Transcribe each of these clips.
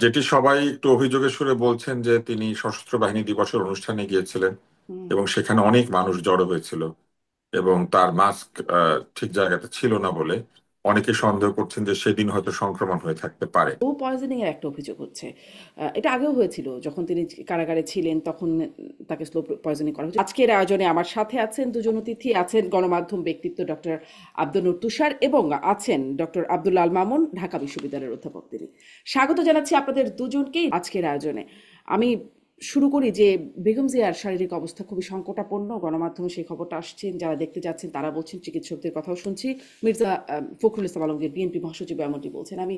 যেটি সবাই একটু অভিযোগের সুরে বলছেন যে তিনি সশস্ত্র বাহিনী দিবসের অনুষ্ঠানে গিয়েছিলেন হুম। এবং সেখানে অনেক মানুষ জড়ো হয়েছিল এবং তার মাস্ক ঠিক জায়গাতে ছিল না বলে অনেকে সন্দেহ করছেন যে সেদিন হয়তো সংক্রমণ হয়ে থাকতে পারে। স্লো পয়জনিং এর একটা অভিযোগ হচ্ছে। এটা আগেও হয়েছিল যখন তিনি কারাগারে ছিলেন তখন তাকে স্লো পয়জনিং করা হয়েছে। আজকের আয়োজনে আমার সাথে আছেন দুজন অতিথি, আছেন গণমাধ্যম ব্যক্তিত্ব ডক্টর আব্দুল নূর তুষার এবং আছেন ডক্টর আব্দুল্লাহ আল মামুন, ঢাকা বিশ্ববিদ্যালয়ের অধ্যাপক তিনি। স্বাগত জানাচ্ছি আপনাদের দুজনকেই আজকের আয়োজনে। আমি শুরু করি যে বেগম জিয়ার শারীরিক অবস্থা খুবই সংকটাপন্ন। গণমাধ্যমে সেই খবরটা আসছেন, যারা দেখতে যাচ্ছেন তারা বলছেন, চিকিৎসকদের কথাও শুনছি। মির্জা ফখরুল ইসলাম আলমগীর বিএনপি মহাসচিব এমনটি বলছেন। আমি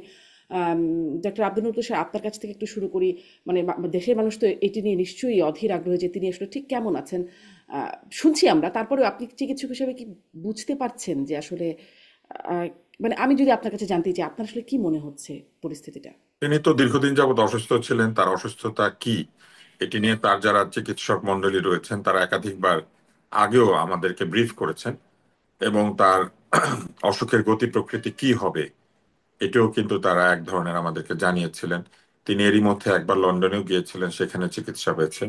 ডক্টর আব্দুল নূর তুষার আপনার কাছ থেকে একটু শুরু করি। মানে দেশের মানুষ তো এটি নিয়ে নিশ্চয়ই অধীর আগ্রহে যে তিনি আসলে ঠিক কেমন আছেন। শুনছি আমরা, তারপরেও আপনি চিকিৎসক হিসেবে কি বুঝতে পারছেন যে আসলে আহ, মানে আমি যদি আপনার কাছে জানতে চাই আপনার আসলে কি মনে হচ্ছে পরিস্থিতিটা? তিনি তো দীর্ঘদিন যাবৎ অসুস্থ ছিলেন, তার অসুস্থতা কি এটি নিয়ে তার যারা চিকিৎসক মণ্ডলী রয়েছেন তারা একাধিকবার আগেও আমাদেরকে ব্রিফ করেছেন এবং তার অসুখের গতি প্রকৃতি কি হবে এটাও কিন্তু তারা এক ধরনের আমাদেরকে জানিয়েছিলেন। তিনি এরই মধ্যে একবার লন্ডনেও গিয়েছিলেন, সেখানে চিকিৎসা পেয়েছে।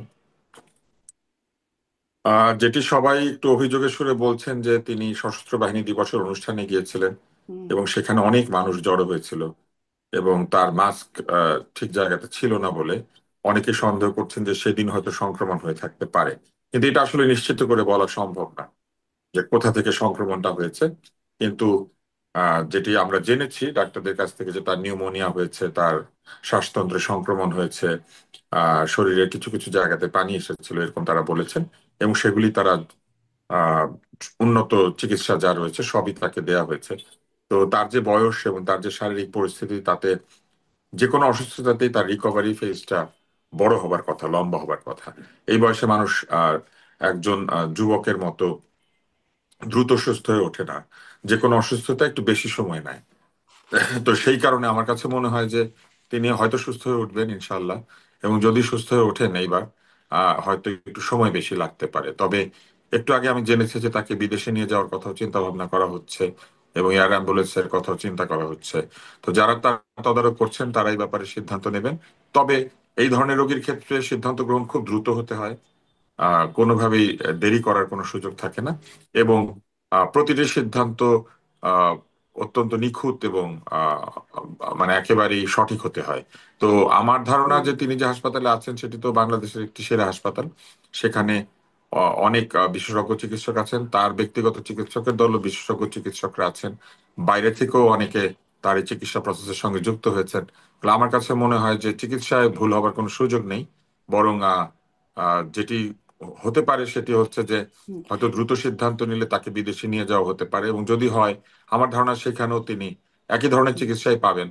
যেটি সবাই একটু অভিযোগের সুরে বলছেন যে তিনি সশস্ত্র বাহিনী দিবসের অনুষ্ঠানে গিয়েছিলেন হুম। এবং সেখানে অনেক মানুষ জড়ো হয়েছিল এবং তার মাস্ক ঠিক জায়গাতে ছিল না বলে অনেকে সন্দেহ করছেন যে সেদিন হয়তো সংক্রমণ হয়ে থাকতে পারে। কিন্তু এটা আসলে নিশ্চিত করে বলা সম্ভব না যে কোথা থেকে সংক্রমণটা হয়েছে। কিন্তু যেটি আমরা জেনেছি ডাক্তারদের কাছ থেকে যে তার নিউমোনিয়া হয়েছে, তার শ্বাসতন্ত্রে সংক্রমণ হয়েছে, শরীরের কিছু কিছু জায়গাতে পানি এসেছিল এরকম তারা বলেছেন এবং সেগুলি তারা আহ উন্নত চিকিৎসা যা রয়েছে সবই তাকে দেয়া হয়েছে। তো তার যে বয়স এবং তার যে শারীরিক পরিস্থিতি তাতে যে কোনো অসুস্থতাতেই তার রিকভারি ফেজটা বড় হবার কথা, লম্বা হবার কথা। এই বয়সে মানুষ আর একজন যুবকের মতো দ্রুত সুস্থ হয়ে ওঠে না, যে কোনো অসুস্থতা একটু বেশি সময় নেয়। তো সেই কারণে আমার কাছে মনে হয় যে তিনি হয়তো সুস্থ হয়ে উঠবেন ইনশাল্লাহ। এবং যদি সুস্থ হয়ে ওঠেন এইবার হয়তো একটু সময় বেশি লাগতে পারে। তবে একটু আগে আমি জেনেছি যে তাকে বিদেশে নিয়ে যাওয়ার কথাও চিন্তা ভাবনা করা হচ্ছে এবং এয়ার অ্যাম্বুলেন্সের কথাও চিন্তা করা হচ্ছে। তো যারা তার তদারক করছেন তারা এই ব্যাপারে সিদ্ধান্ত নেবেন। তবে এই ধরনের রোগীর ক্ষেত্রে সিদ্ধান্ত গ্রহণ খুব দ্রুত হতে হয়, কোনোভাবেই দেরি করার কোনো সুযোগ থাকে না এবং প্রতিটি সিদ্ধান্ত আহ, অত্যন্ত নিখুঁত এবং মানে একেবারেই সঠিক হতে হয়। তো আমার ধারণা হুম। যে তিনি যে হাসপাতালে আছেন সেটি তো বাংলাদেশের একটি সেরা হাসপাতাল। সেখানে অনেক বিশেষজ্ঞ চিকিৎসক আছেন, তার ব্যক্তিগত চিকিৎসকের দল বিশেষজ্ঞ চিকিৎসকরা আছেন, বাইরে থেকেও অনেকে তার এই চিকিৎসা প্রসেসের সঙ্গে যুক্ত হয়েছেন। তাহলে আমার কাছে মনে হয় যে চিকিৎসায় ভুল হবার কোনো সুযোগ নেই। বরং যেটি হতে পারে সেটি হচ্ছে যে হুম। হয়তো দ্রুত সিদ্ধান্ত নিলে তাকে বিদেশে নিয়ে যাওয়া হতে পারে এবং যদি হয় আমার ধারণা সেখানেও তিনি একই ধরনের চিকিৎসাই পাবেন।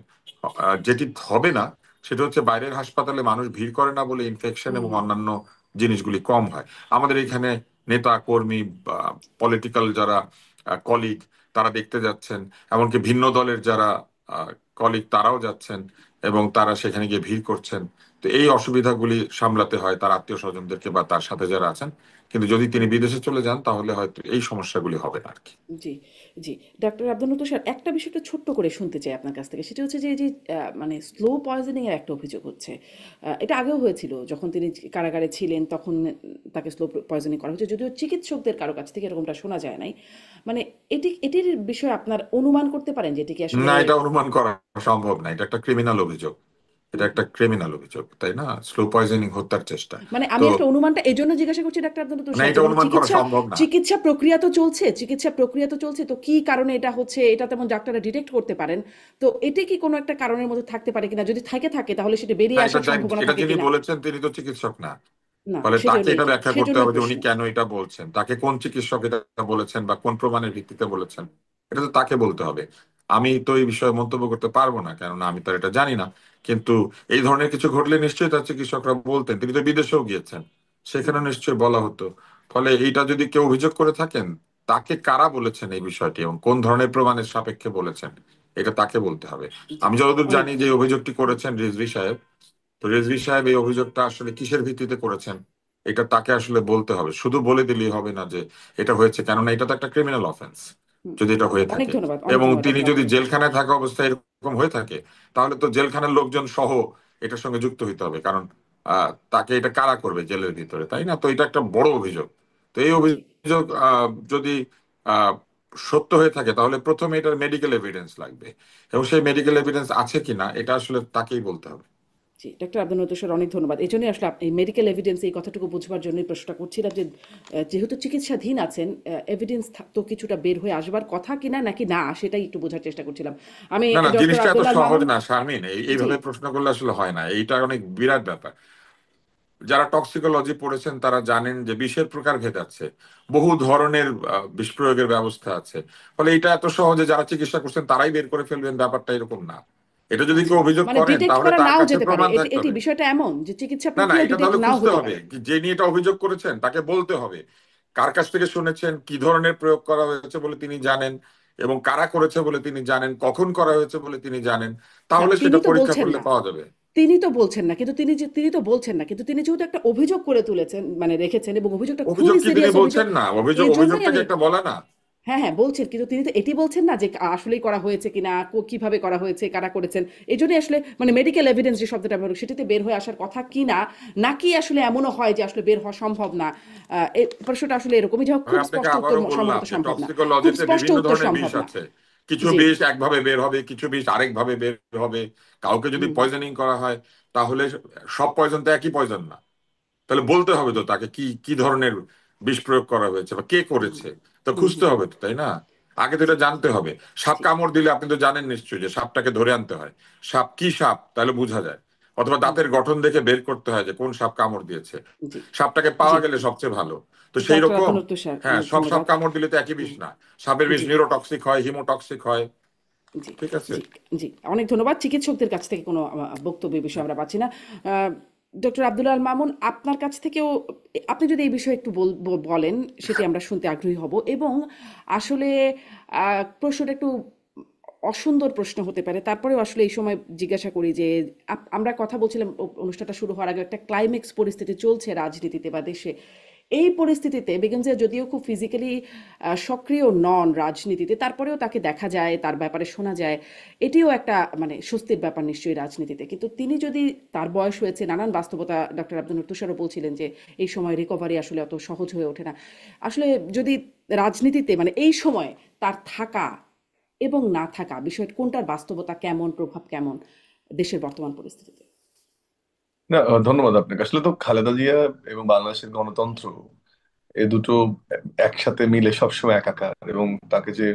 যেটি হবে না সেটা হচ্ছে বাইরের হাসপাতালে মানুষ ভিড় করে না বলে ইনফেকশন এবং হুম। অন্যান্য জিনিসগুলি কম হয়। আমাদের এখানে নেতা কর্মী, পলিটিক্যাল যারা কলিগ তারা দেখতে যাচ্ছেন, এমনকি ভিন্ন দলের যারা কলিগ তারাও যাচ্ছেন এবং তারা সেখানে গিয়ে ভিড় করছেন। তো এই অসুবিধাগুলি সামলাতে হয় তার আত্মীয় স্বজনদেরকে বা তার সাথে যারা আছেন। কিন্তু যদি তিনি হুম। বিদেশে চলে যান তাহলে হয়তো এই সমস্যাগুলি হবে না আর কি। জি, জি। ডাক্তার আব্দুল নূর তুষার, একটা বিষয় একটু ছোট্ট করে শুনতে চাই আপনার কাছ থেকে। সেটা হচ্ছে যে, এই যে মানে স্লো পয়জনিং এর একটা অভিযোগ হচ্ছে। এটা আগেও হয়েছিল যখন তিনি কারাগারে ছিলেন তখন তাকে স্লো পয়জনিং করা হয়েছে। যদিও চিকিৎসকদের কারো কাছ থেকে এরকমটা শোনা যায় নাই। মানে এটির বিষয়ে আপনার অনুমান করতে পারেন যে এটি কি আসলে না, এটা অনুমান করা সম্ভব না, এটা একটা ক্রিমিনাল অভিযোগ। এটা একটা ক্রিমিনাল অভিযোগ, তাই না? স্লো পয়জনিং, হত্যার চেষ্টা। মানে তো আমি আসলে অনুমানটা এজন্য জিজ্ঞাসা করছি ডাক্তার আব্দুল না, তুষার যে এটা মানে অনুমান করা চিকিৎসা সম্ভব না। চিকিৎসা প্রক্রিয়া তো চলছে, চিকিৎসা প্রক্রিয়া তো চলছে। তো কি কারণে এটা হচ্ছে এটা তেমন ডাক্তাররা ডিটেক্ট করতে পারেন। তো এটি কি কোনো একটা কারণের মধ্যে থাকতে পারে কিনা? যদি থাকে তাহলে সেটা না, বেরিয়ে এটা আসার সম্ভাবনা এটা থাকে যিনি কিনা? বলেছেন তিনি তো চিকিৎসক না। না, ফলে তাকে সেজন্যই এটা ব্যাখ্যা করতে সেজন্যই হবে যে উনি প্রশ্ন। কেন এটা বলছেন, তাকে কোন চিকিৎসক এটা বলেছেন বা কোন প্রমাণের ভিত্তিতে বলেছেন, এটা তো তাকে বলতে হবে। আমি তো এই বিষয়ে মন্তব্য করতে পারবো না, কেননা আমি তো আর এটা জানি না। কিন্তু এই ধরনের কিছু ঘটলে নিশ্চয়ই তার চিকিৎসকরা বলতেন। তিনি তো বিদেশেও গিয়েছেন, হুম। সেখানে নিশ্চয়ই বলা হতো। ফলে এইটা যদি কেউ অভিযোগ করে থাকেন, তাকে কারা বলেছেন এই বিষয়টি এবং কোন ধরনের প্রমাণের সাপেক্ষে বলেছেন এটা তাকে বলতে হবে। জি, আমি যতদূর অনেক জানি যে এই ধন্যবাদ। অভিযোগটি করেছেন রিজভী সাহেব, তো রেজভী সাহেব এই অভিযোগটা আসলে কিসের ভিত্তিতে করেছেন এটা তাকে আসলে বলতে হবে। শুধু বলে দিলেই হবে না যে এটা হয়েছে, কেননা এটা তো একটা ক্রিমিনাল অফেন্স হুম। যদি এটা হয়ে অনেক থাকে। ধন্যবাদ, অনেক এবং ধন্যবাদ তিনি ডক্টর যদি আব্দুল তুষার। জেলখানায় থাকা অবস্থায় এরকম হয়ে থাকে তাহলে তো জেলখানার লোকজন সহ এটার সঙ্গে যুক্ত হইতে হবে, কারণ তাকে এটা কারা করবে জেলের ভিতরে, তাই না? তো এটা একটা বড় অভিযোগ। তো এই জি। অভিযোগ যদি আহ, সত্য হয়ে থাকে, তাহলে প্রথমে এটার মেডিকেল এভিডেন্স লাগবে, এবং সেই মেডিকেল এভিডেন্স আছে কিনা এটা আসলে তাকেই বলতে হবে। জি, ডক্টর আব্দুল নতুন স্যার, অনেক ধন্যবাদ। এই জন্যই আসলে এই মেডিকেল এভিডেন্স এই কথাটুকু বুঝবার জন্যই প্রশ্নটা করছিলাম যে যেহেতু চিকিৎসাধীন আছেন, এভিডেন্স তো কিছুটা বের হয়ে আসবার কথা কিনা নাকি না, সেটাই একটু বোঝার চেষ্টা করছিলাম আমি। না না, ডক্টর জিনিসটা এত আব্দুল্লাহ সহজ মামুন। না শারমিন, জি। এইভাবে প্রশ্ন করলে আসলে হয় না, এইটা অনেক বিরাট ব্যাপার। যারা টক্সিকোলজি পড়েছেন তারা জানেন যে বিষের প্রকারভেদ আছে, বহু ধরনের বিষ প্রয়োগের ব্যবস্থা আছে। ফলে এটা এত সহজে যারা চিকিৎসা করছেন তারাই বের করে ফেলবেন, ব্যাপারটা এরকম না। এটা যদি আচ্ছা, কেউ অভিযোগ মানে করেন ডিটেক্ট তাহলে করা তার নাও কাছে যেতে পারে, প্রমাণ এটি থাকতে এটি হবে। বিষয়টা এমন যে চিকিৎসা না না, প্রক্রিয়া এটা ডিটেক্ট তাহলে নাও খুঁজতে হতে হবে, পারে। যে নিয়ে এটা অভিযোগ করেছেন তাকে বলতে হবে কার কাছ থেকে শুনেছেন, কি ধরনের প্রয়োগ করা হয়েছে বলে তিনি জানেন, এবং কারা করেছে বলে তিনি জানেন, কখন করা হয়েছে বলে তিনি জানেন। না, তাহলে তিনি সেটা তো পরীক্ষা বলছেন করলে না। পাওয়া যাবে। তিনি তো বলছেন না, কিন্তু তিনি তো বলছেন না, কিন্তু তিনি যেহেতু একটা অভিযোগ করে তুলেছেন, মানে রেখেছেন, এবং অভিযোগটা অভিযোগ খুবই কি তিনি সিরিয়াস অভিযোগ। বলছেন না? অভিযোগ এই জন্যই অভিযোগটাকে আমি, একটা বলে না। হ্যাঁ হ্যাঁ বলছেন, কিন্তু তিনি তো এটি বলছেন না যে আসলেই করা হয়েছে কিনা, কিভাবে করা হয়েছে, কারা করেছেন। এই জন্যই আসলে মানে মেডিকেল এভিডেন্স যে শব্দটা ব্যবহার, সেটিতে বের হয়ে আসার কথা কিনা, নাকি আসলে এমনও হয় যে আসলে বের হওয়া সম্ভব না। এই প্রশ্নটা আসলে এরকমই যে আমি খুব আপনাকে স্পষ্ট উত্তর আবারও বললাম সম্ভবত যে সম্ভব না। খুব টক্সিকোলজিতে স্পষ্ট বিভিন্ন উত্তর ধরনের সম্ভব বিষ না। আছে। কিছু জি। বিষ একভাবে বের হবে, কিছু বিষ আরেক ভাবে বের হবে। কাউকে যদি হুম। পয়জনিং করা হয়, তাহলে সব পয়জন তো একই পয়জন না। তাহলে বলতে হবে তো তাকে কি কি ধরনের বিষ প্রয়োগ করা হয়েছে বা কে হুম করেছে। তো হুম খুঁজতে হুম হবে তো, তাই না? আগে তো জি এটা জানতে হবে। সাপ জি কামড় দিলে আপনি তো জানেন নিশ্চয়ই যে সাপটাকে ধরে আনতে হয়। সাপ কি সাপ তাহলে বোঝা যায়, অথবা হুম দাঁতের গঠন দেখে বের করতে হয় যে কোন সাপ কামড় দিয়েছে। জি সাপটাকে জি পাওয়া গেলে সবচেয়ে ভালো। তো সেই ডক্টর রকম, আব্দুল লতিফ স্যার, হ্যাঁ, অনেক সব সাপ ধন্যবাদ। কামড় দিলে তো একই বিষ হুম, না। সাপের বিষ জি নিউরোটক্সিক হয়, হিমোটক্সিক হয়। জি ঠিক আছে। জি জি অনেক ধন্যবাদ। চিকিৎসকদের কাছ থেকে কোনো বক্তব্য এই বিষয়ে আমরা পাচ্ছি না। ডক্টর আব্দুল মামুন, আপনার কাছ থেকেও আপনি যদি এই বিষয়ে একটু বলেন, সেটি আমরা শুনতে আগ্রহী হব। এবং আসলে প্রশ্নটা একটু অসুন্দর প্রশ্ন হতে পারে, তারপরেও আসলে এই সময় জিজ্ঞাসা করি যে আমরা কথা বলছিলাম অনুষ্ঠানটা শুরু হওয়ার আগে, একটা ক্লাইম্যাক্স পরিস্থিতি চলছে রাজনীতিতে বা দেশে। এই পরিস্থিতিতে বেগম জিয়া যদিও খুব ফিজিক্যালি সক্রিয় নন রাজনীতিতে, তারপরেও তাকে দেখা যায়, তার ব্যাপারে শোনা যায়। এটিও একটা মানে স্বস্তির ব্যাপার নিশ্চয়ই রাজনীতিতে। কিন্তু তিনি যদি, তার বয়স হয়েছে, নানান বাস্তবতা, ডক্টর আব্দুল তুষারও বলছিলেন যে এই সময় রিকভারি আসলে অত সহজ হয়ে ওঠে না। আসলে যদি রাজনীতিতে মানে এই সময় তার থাকা এবং না থাকা বিষয় কোনটার বাস্তবতা কেমন, প্রভাব কেমন দেশের বর্তমান পরিস্থিতিতে? না, ধন্যবাদ আপনাকে। আসলে তো খালেদা জিয়া এবং বাংলাদেশের গণতন্ত্র এ দুটো একসাথে মিলে সবসময় একাকার, এবং তাকে যে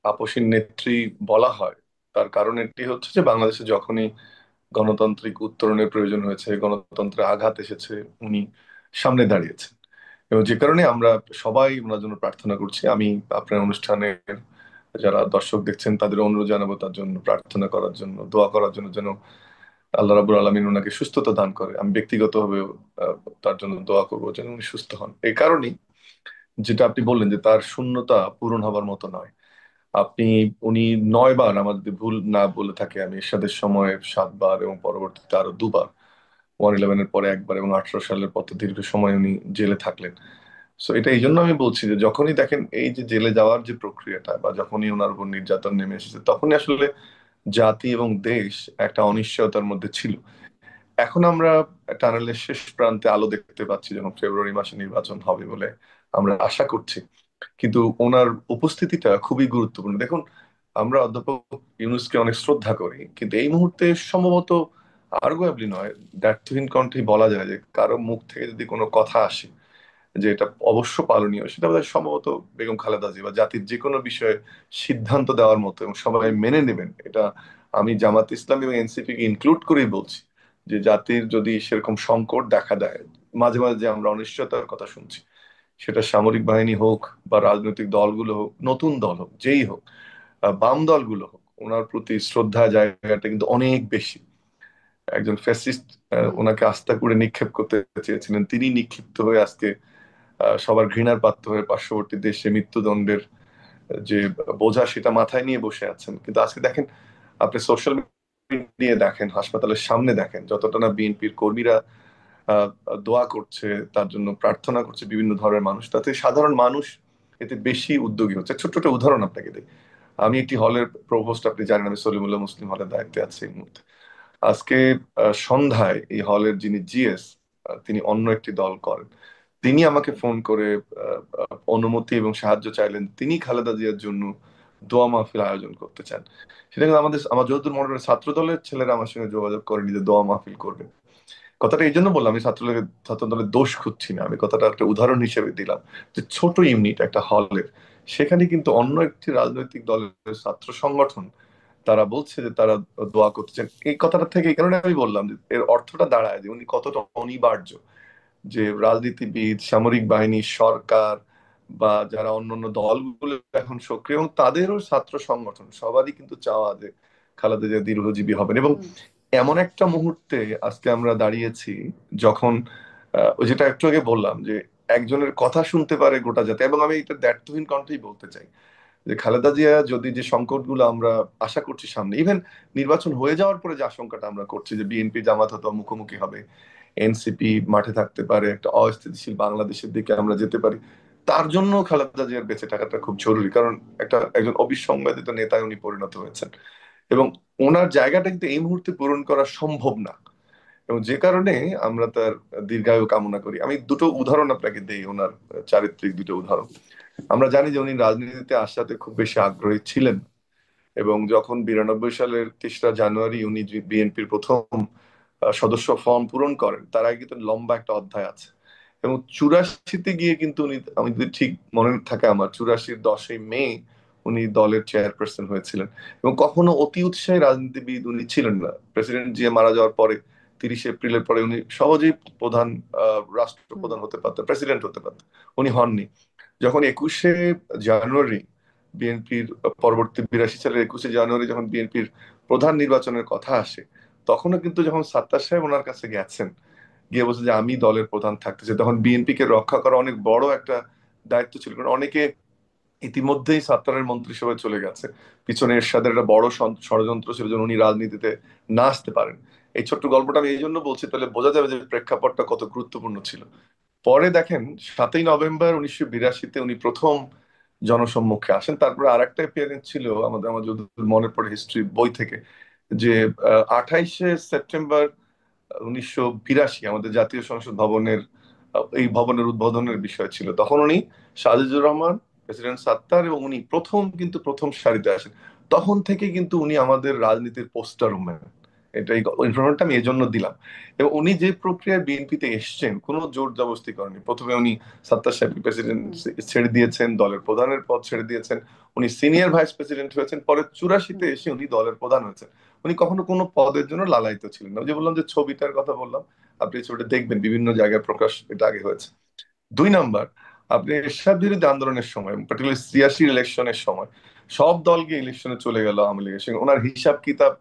আপসীন নেত্রী বলা হয় তার কারণ এটি হচ্ছে যে বাংলাদেশে যখনই গণতান্ত্রিক উত্তরণের প্রয়োজন হয়েছে, গণতন্ত্রে আঘাত এসেছে, উনি সামনে দাঁড়িয়েছেন। এবং যে কারণে আমরা সবাই ওনার জন্য প্রার্থনা করছি। আমি আপনার অনুষ্ঠানের যারা দর্শক দেখছেন তাদের অনুরোধ জানাবো তার জন্য প্রার্থনা করার জন্য, দোয়া করার জন্য, যেন আল্লাহ রাব্বুল আলামিন ওনাকে সুস্থতা দান করে। আমি ব্যক্তিগতভাবে আহ, তার জন্য দোয়া করবো যেন উনি সুস্থ হন। এই কারণেই যেটা আপনি বললেন যে তার শূন্যতা পূরণ হবার মতো নয়। আপনি, উনি 9 বার, আমার যদি ভুল না বলে থাকে, আমি এরশাদের সময় 7 বার এবং পরবর্তীতে আরো 2 বার, 111-এর পরে একবার, এবং 18 সালের পর তো দীর্ঘ সময় উনি জেলে থাকলেন। সো এটা এই জন্য আমি বলছি যে যখনই দেখেন এই যে জেলে যাওয়ার যে প্রক্রিয়াটা, বা যখনই ওনার উপর নির্যাতন নেমে এসেছে, তখনই আসলে জাতি এবং দেশ একটা অনিশ্চয়তার মধ্যে ছিল। এখন আমরা টানেলের শেষ প্রান্তে আলো দেখতে পাচ্ছি, যখন ফেব্রুয়ারি মাসে নির্বাচন হবে বলে আমরা আশা করছি। কিন্তু ওনার উপস্থিতিটা খুবই গুরুত্বপূর্ণ। দেখুন, আমরা অধ্যাপক ইউনূসকে অনেক শ্রদ্ধা করি, কিন্তু এই মুহূর্তে সম্ভবত আর্গুয়েবলি নয়, দ্ব্যর্থহীন কণ্ঠে বলা যায় যে কারো মুখ থেকে যদি কোনো কথা আসে যে এটা অবশ্য পালনীয়, সেটা বোধহয় সম্ভবত বেগম খালেদা জিয়া, বা জাতির যে কোনো বিষয়ে সিদ্ধান্ত দেওয়ার মতো এবং সবাই মেনে নেবেন, এটা আমি জামাত ইসলাম এবং এনসিপি কে ইনক্লুড করেই বলছি। যে জাতির যদি সেরকম সংকট দেখা দেয়, মাঝে মাঝে যে আমরা অনিশ্চয়তার কথা শুনছি, সেটা সামরিক বাহিনী হোক বা রাজনৈতিক দলগুলো হোক, নতুন দল হোক, যেই হোক, বাম দলগুলো হোক, ওনার প্রতি শ্রদ্ধা জায়গাটা কিন্তু অনেক বেশি। একজন ফ্যাসিস্ট ওনাকে আস্থা করে নিক্ষেপ করতে চেয়েছিলেন, তিনি নিক্ষিপ্ত হয়ে আজকে সবার ঘৃণার পাত্র হয়ে পার্শ্ববর্তী দেশে মৃত্যুদণ্ডের যে বোঝা সেটা মাথায় নিয়ে বসে আছেন। কিন্তু আজকে দেখেন, আপনি সোশ্যাল মিডিয়া দেখেন, হাসপাতালের সামনে দেখেন, যতটা না বিএনপির কর্মীরা আহ, দোয়া করছে, তার জন্য প্রার্থনা করছে বিভিন্ন ধরনের মানুষ, তাতে সাধারণ মানুষ এতে বেশি উদ্যোগী হচ্ছে। ছোট্ট একটা উদাহরণ আপনাকে দিই। আমি একটি হলের প্রভোস্ট, আপনি জানেন আমি সলিমুল্লাহ মুসলিম হলের দায়িত্বে আছি এই মুহূর্তে। আজকে সন্ধ্যায় এই হলের যিনি জিএস, তিনি অন্য একটি দল করেন। তিনি আমাকে ফোন করে অনুমতি এবং সাহায্য চাইলেন, তিনি খালেদা জিয়ার জন্য দোয়া মাহফিল আয়োজন করতে চান। সেটা কিন্তু আমার যতদূর মনে হয় ছাত্র দলের ছেলেরা আমার সঙ্গে যোগাযোগ করেনি যে দোয়া মাহফিল করবে। কথাটা এই জন্য বললাম, আমি ছাত্র দলের দোষ খুঁজছি না, আমি কথাটা একটা উদাহরণ হিসেবে দিলাম যে ছোট ইউনিট একটা হলের, সেখানে কিন্তু অন্য একটি রাজনৈতিক দলের ছাত্র সংগঠন তারা বলছে যে তারা দোয়া করতে চান। এই কথাটা থেকে এই কারণে আমি বললাম যে এর অর্থটা দাঁড়ায় যে উনি কতটা অনিবার্য, যে রাজনীতিবিদ, সামরিক বাহিনী, সরকার বা যারা অন্যান্য দলগুলো এখন সক্রিয় এবং তাদেরও ছাত্র সংগঠন সবারই কিন্তু চাওয়া যে খালেদা জিয়া দীর্ঘজীবী হবেন। এবং হুম এমন একটা মুহূর্তে আজকে আমরা দাঁড়িয়েছি যখন ওই যেটা একটু আগে বললাম যে একজনের কথা শুনতে পারে গোটা জাতি, এবং আমি এটা দ্ব্যর্থহীন কণ্ঠেই বলতে চাই যে খালেদা জিয়া যদি যে সংকটগুলো আমরা আশা করছি সামনে, ইভেন নির্বাচন হয়ে যাওয়ার পরে যে আশঙ্কাটা আমরা করছি যে বিএনপি জামাত হয়তো মুখোমুখি হবে, এনসিপি মাঠে থাকতে পারে, একটা অস্থিতিশীল বাংলাদেশের দিকে আমরা যেতে পারি, তার জন্য খালেদা জিয়ার বেঁচে থাকাটা খুব জরুরি। কারণ একজন অবিসংবাদিত নেতায় উনি পরিণত হয়েছেন, এবং ওনার জায়গাটা কিন্তু এই মুহূর্তে পূরণ করা সম্ভব না, এবং যে কারণে আমরা তার দীর্ঘায়ু কামনা করি। আমি দুটো উদাহরণ আপনাকে দেই, ওনার চারিত্রিক দুটো উদাহরণ। আমরা জানি যে উনি রাজনীতিতে আসাতে খুব বেশি আগ্রহী ছিলেন, এবং যখন 92 সালের 3রা জানুয়ারি উনি বিএনপির প্রথম সদস্য ফর্ম পূরণ করেন, তার আগে কিন্তু লম্বা একটা অধ্যায় আছে। এবং 84-তে গিয়ে কিন্তু উনি, আমি যদি ঠিক মনে থাকে আমার, 84-র 10ই মে উনি দলের চেয়ারপারসন হয়েছিলেন। এবং কখনো অতি উৎসাহী রাজনীতিবিদ উনি ছিলেন না। প্রেসিডেন্ট জিয়া মারা যাওয়ার পরে 30 এপ্রিলের পরে উনি সহজেই প্রধান হুম রাষ্ট্রপ্রধান হতে পারতেন, প্রেসিডেন্ট হতে পারতেন, উনি হননি। যখন 21শে জানুয়ারি বিএনপির পরবর্তী 82 সালের 21শে জানুয়ারি যখন বিএনপির প্রধান নির্বাচনের কথা আসে, তখনও কিন্তু যখন সাত্তার সাহেব ওনার কাছে গেছেন, গিয়ে বলছে যে আমি দলের প্রধান থাকতে চাই, তখন বিএনপি কে রক্ষা করা অনেক বড় একটা দায়িত্ব ছিল। কারণ অনেকে ইতিমধ্যেই সাত্তারের মন্ত্রিসভায় চলে গেছে, পিছনে এরশাদের একটা বড় ষড়যন্ত্র ছিল যেন উনি রাজনীতিতে না আসতে পারেন। এই ছোট্ট গল্পটা আমি এই জন্য বলছি, তাহলে বোঝা যাবে যে প্রেক্ষাপটটা কত গুরুত্বপূর্ণ ছিল। পরে দেখেন 7ই নভেম্বর 1982-তে উনি প্রথম জনসম্মুখে আসেন। তারপরে আর একটা অ্যাপিয়ারেন্স ছিল আমাদের, আমার যদি মনে পড়ে হিস্ট্রি বই থেকে, যে 28শে সেপ্টেম্বর 1982 আমাদের জাতীয় সংসদ ভবনের এই ভবনের উদ্বোধনের বিষয় ছিল। তখন উনি, সাজিদুর রহমান, প্রেসিডেন্ট সাত্তার এবং উনি প্রথম সারিতে আসেন। তখন থেকে কিন্তু উনি আমাদের রাজনীতির পোস্টার উম্যান। এটা এই ইনফরমেশনটা আমি এজন্য দিলাম। এবং উনি যে প্রক্রিয়ায় বিএনপিতে এসছেন, কোনো জোর জবরদস্তি করেনি। প্রথমে উনি সাত্তার সাহেব প্রেসিডেন্ট হুম ছেড়ে দিয়েছেন, দলের প্রধানের পদ ছেড়ে দিয়েছেন, উনি সিনিয়র ভাইস প্রেসিডেন্ট হয়েছেন, পরে চুরাশিতে হুম এসে উনি দলের প্রধান হয়েছেন। উনি কখনো কোনো পদের জন্য লালায়িত ছিলেন না। ওই যে বললাম যে ছবিটার কথা বললাম, আপনি এই ছবিটা দেখবেন, বিভিন্ন জায়গায় প্রকাশ এটা আগে হয়েছে। 2 নাম্বার, আপনি এরশাদ বিরোধী আন্দোলনের সময়, পার্টিকুলার 83 ইলেকশনের সময় সব দলকে ইলেকশনে চলে গেল আওয়ামী লীগের সঙ্গে। ওনার হিসাব কিতাব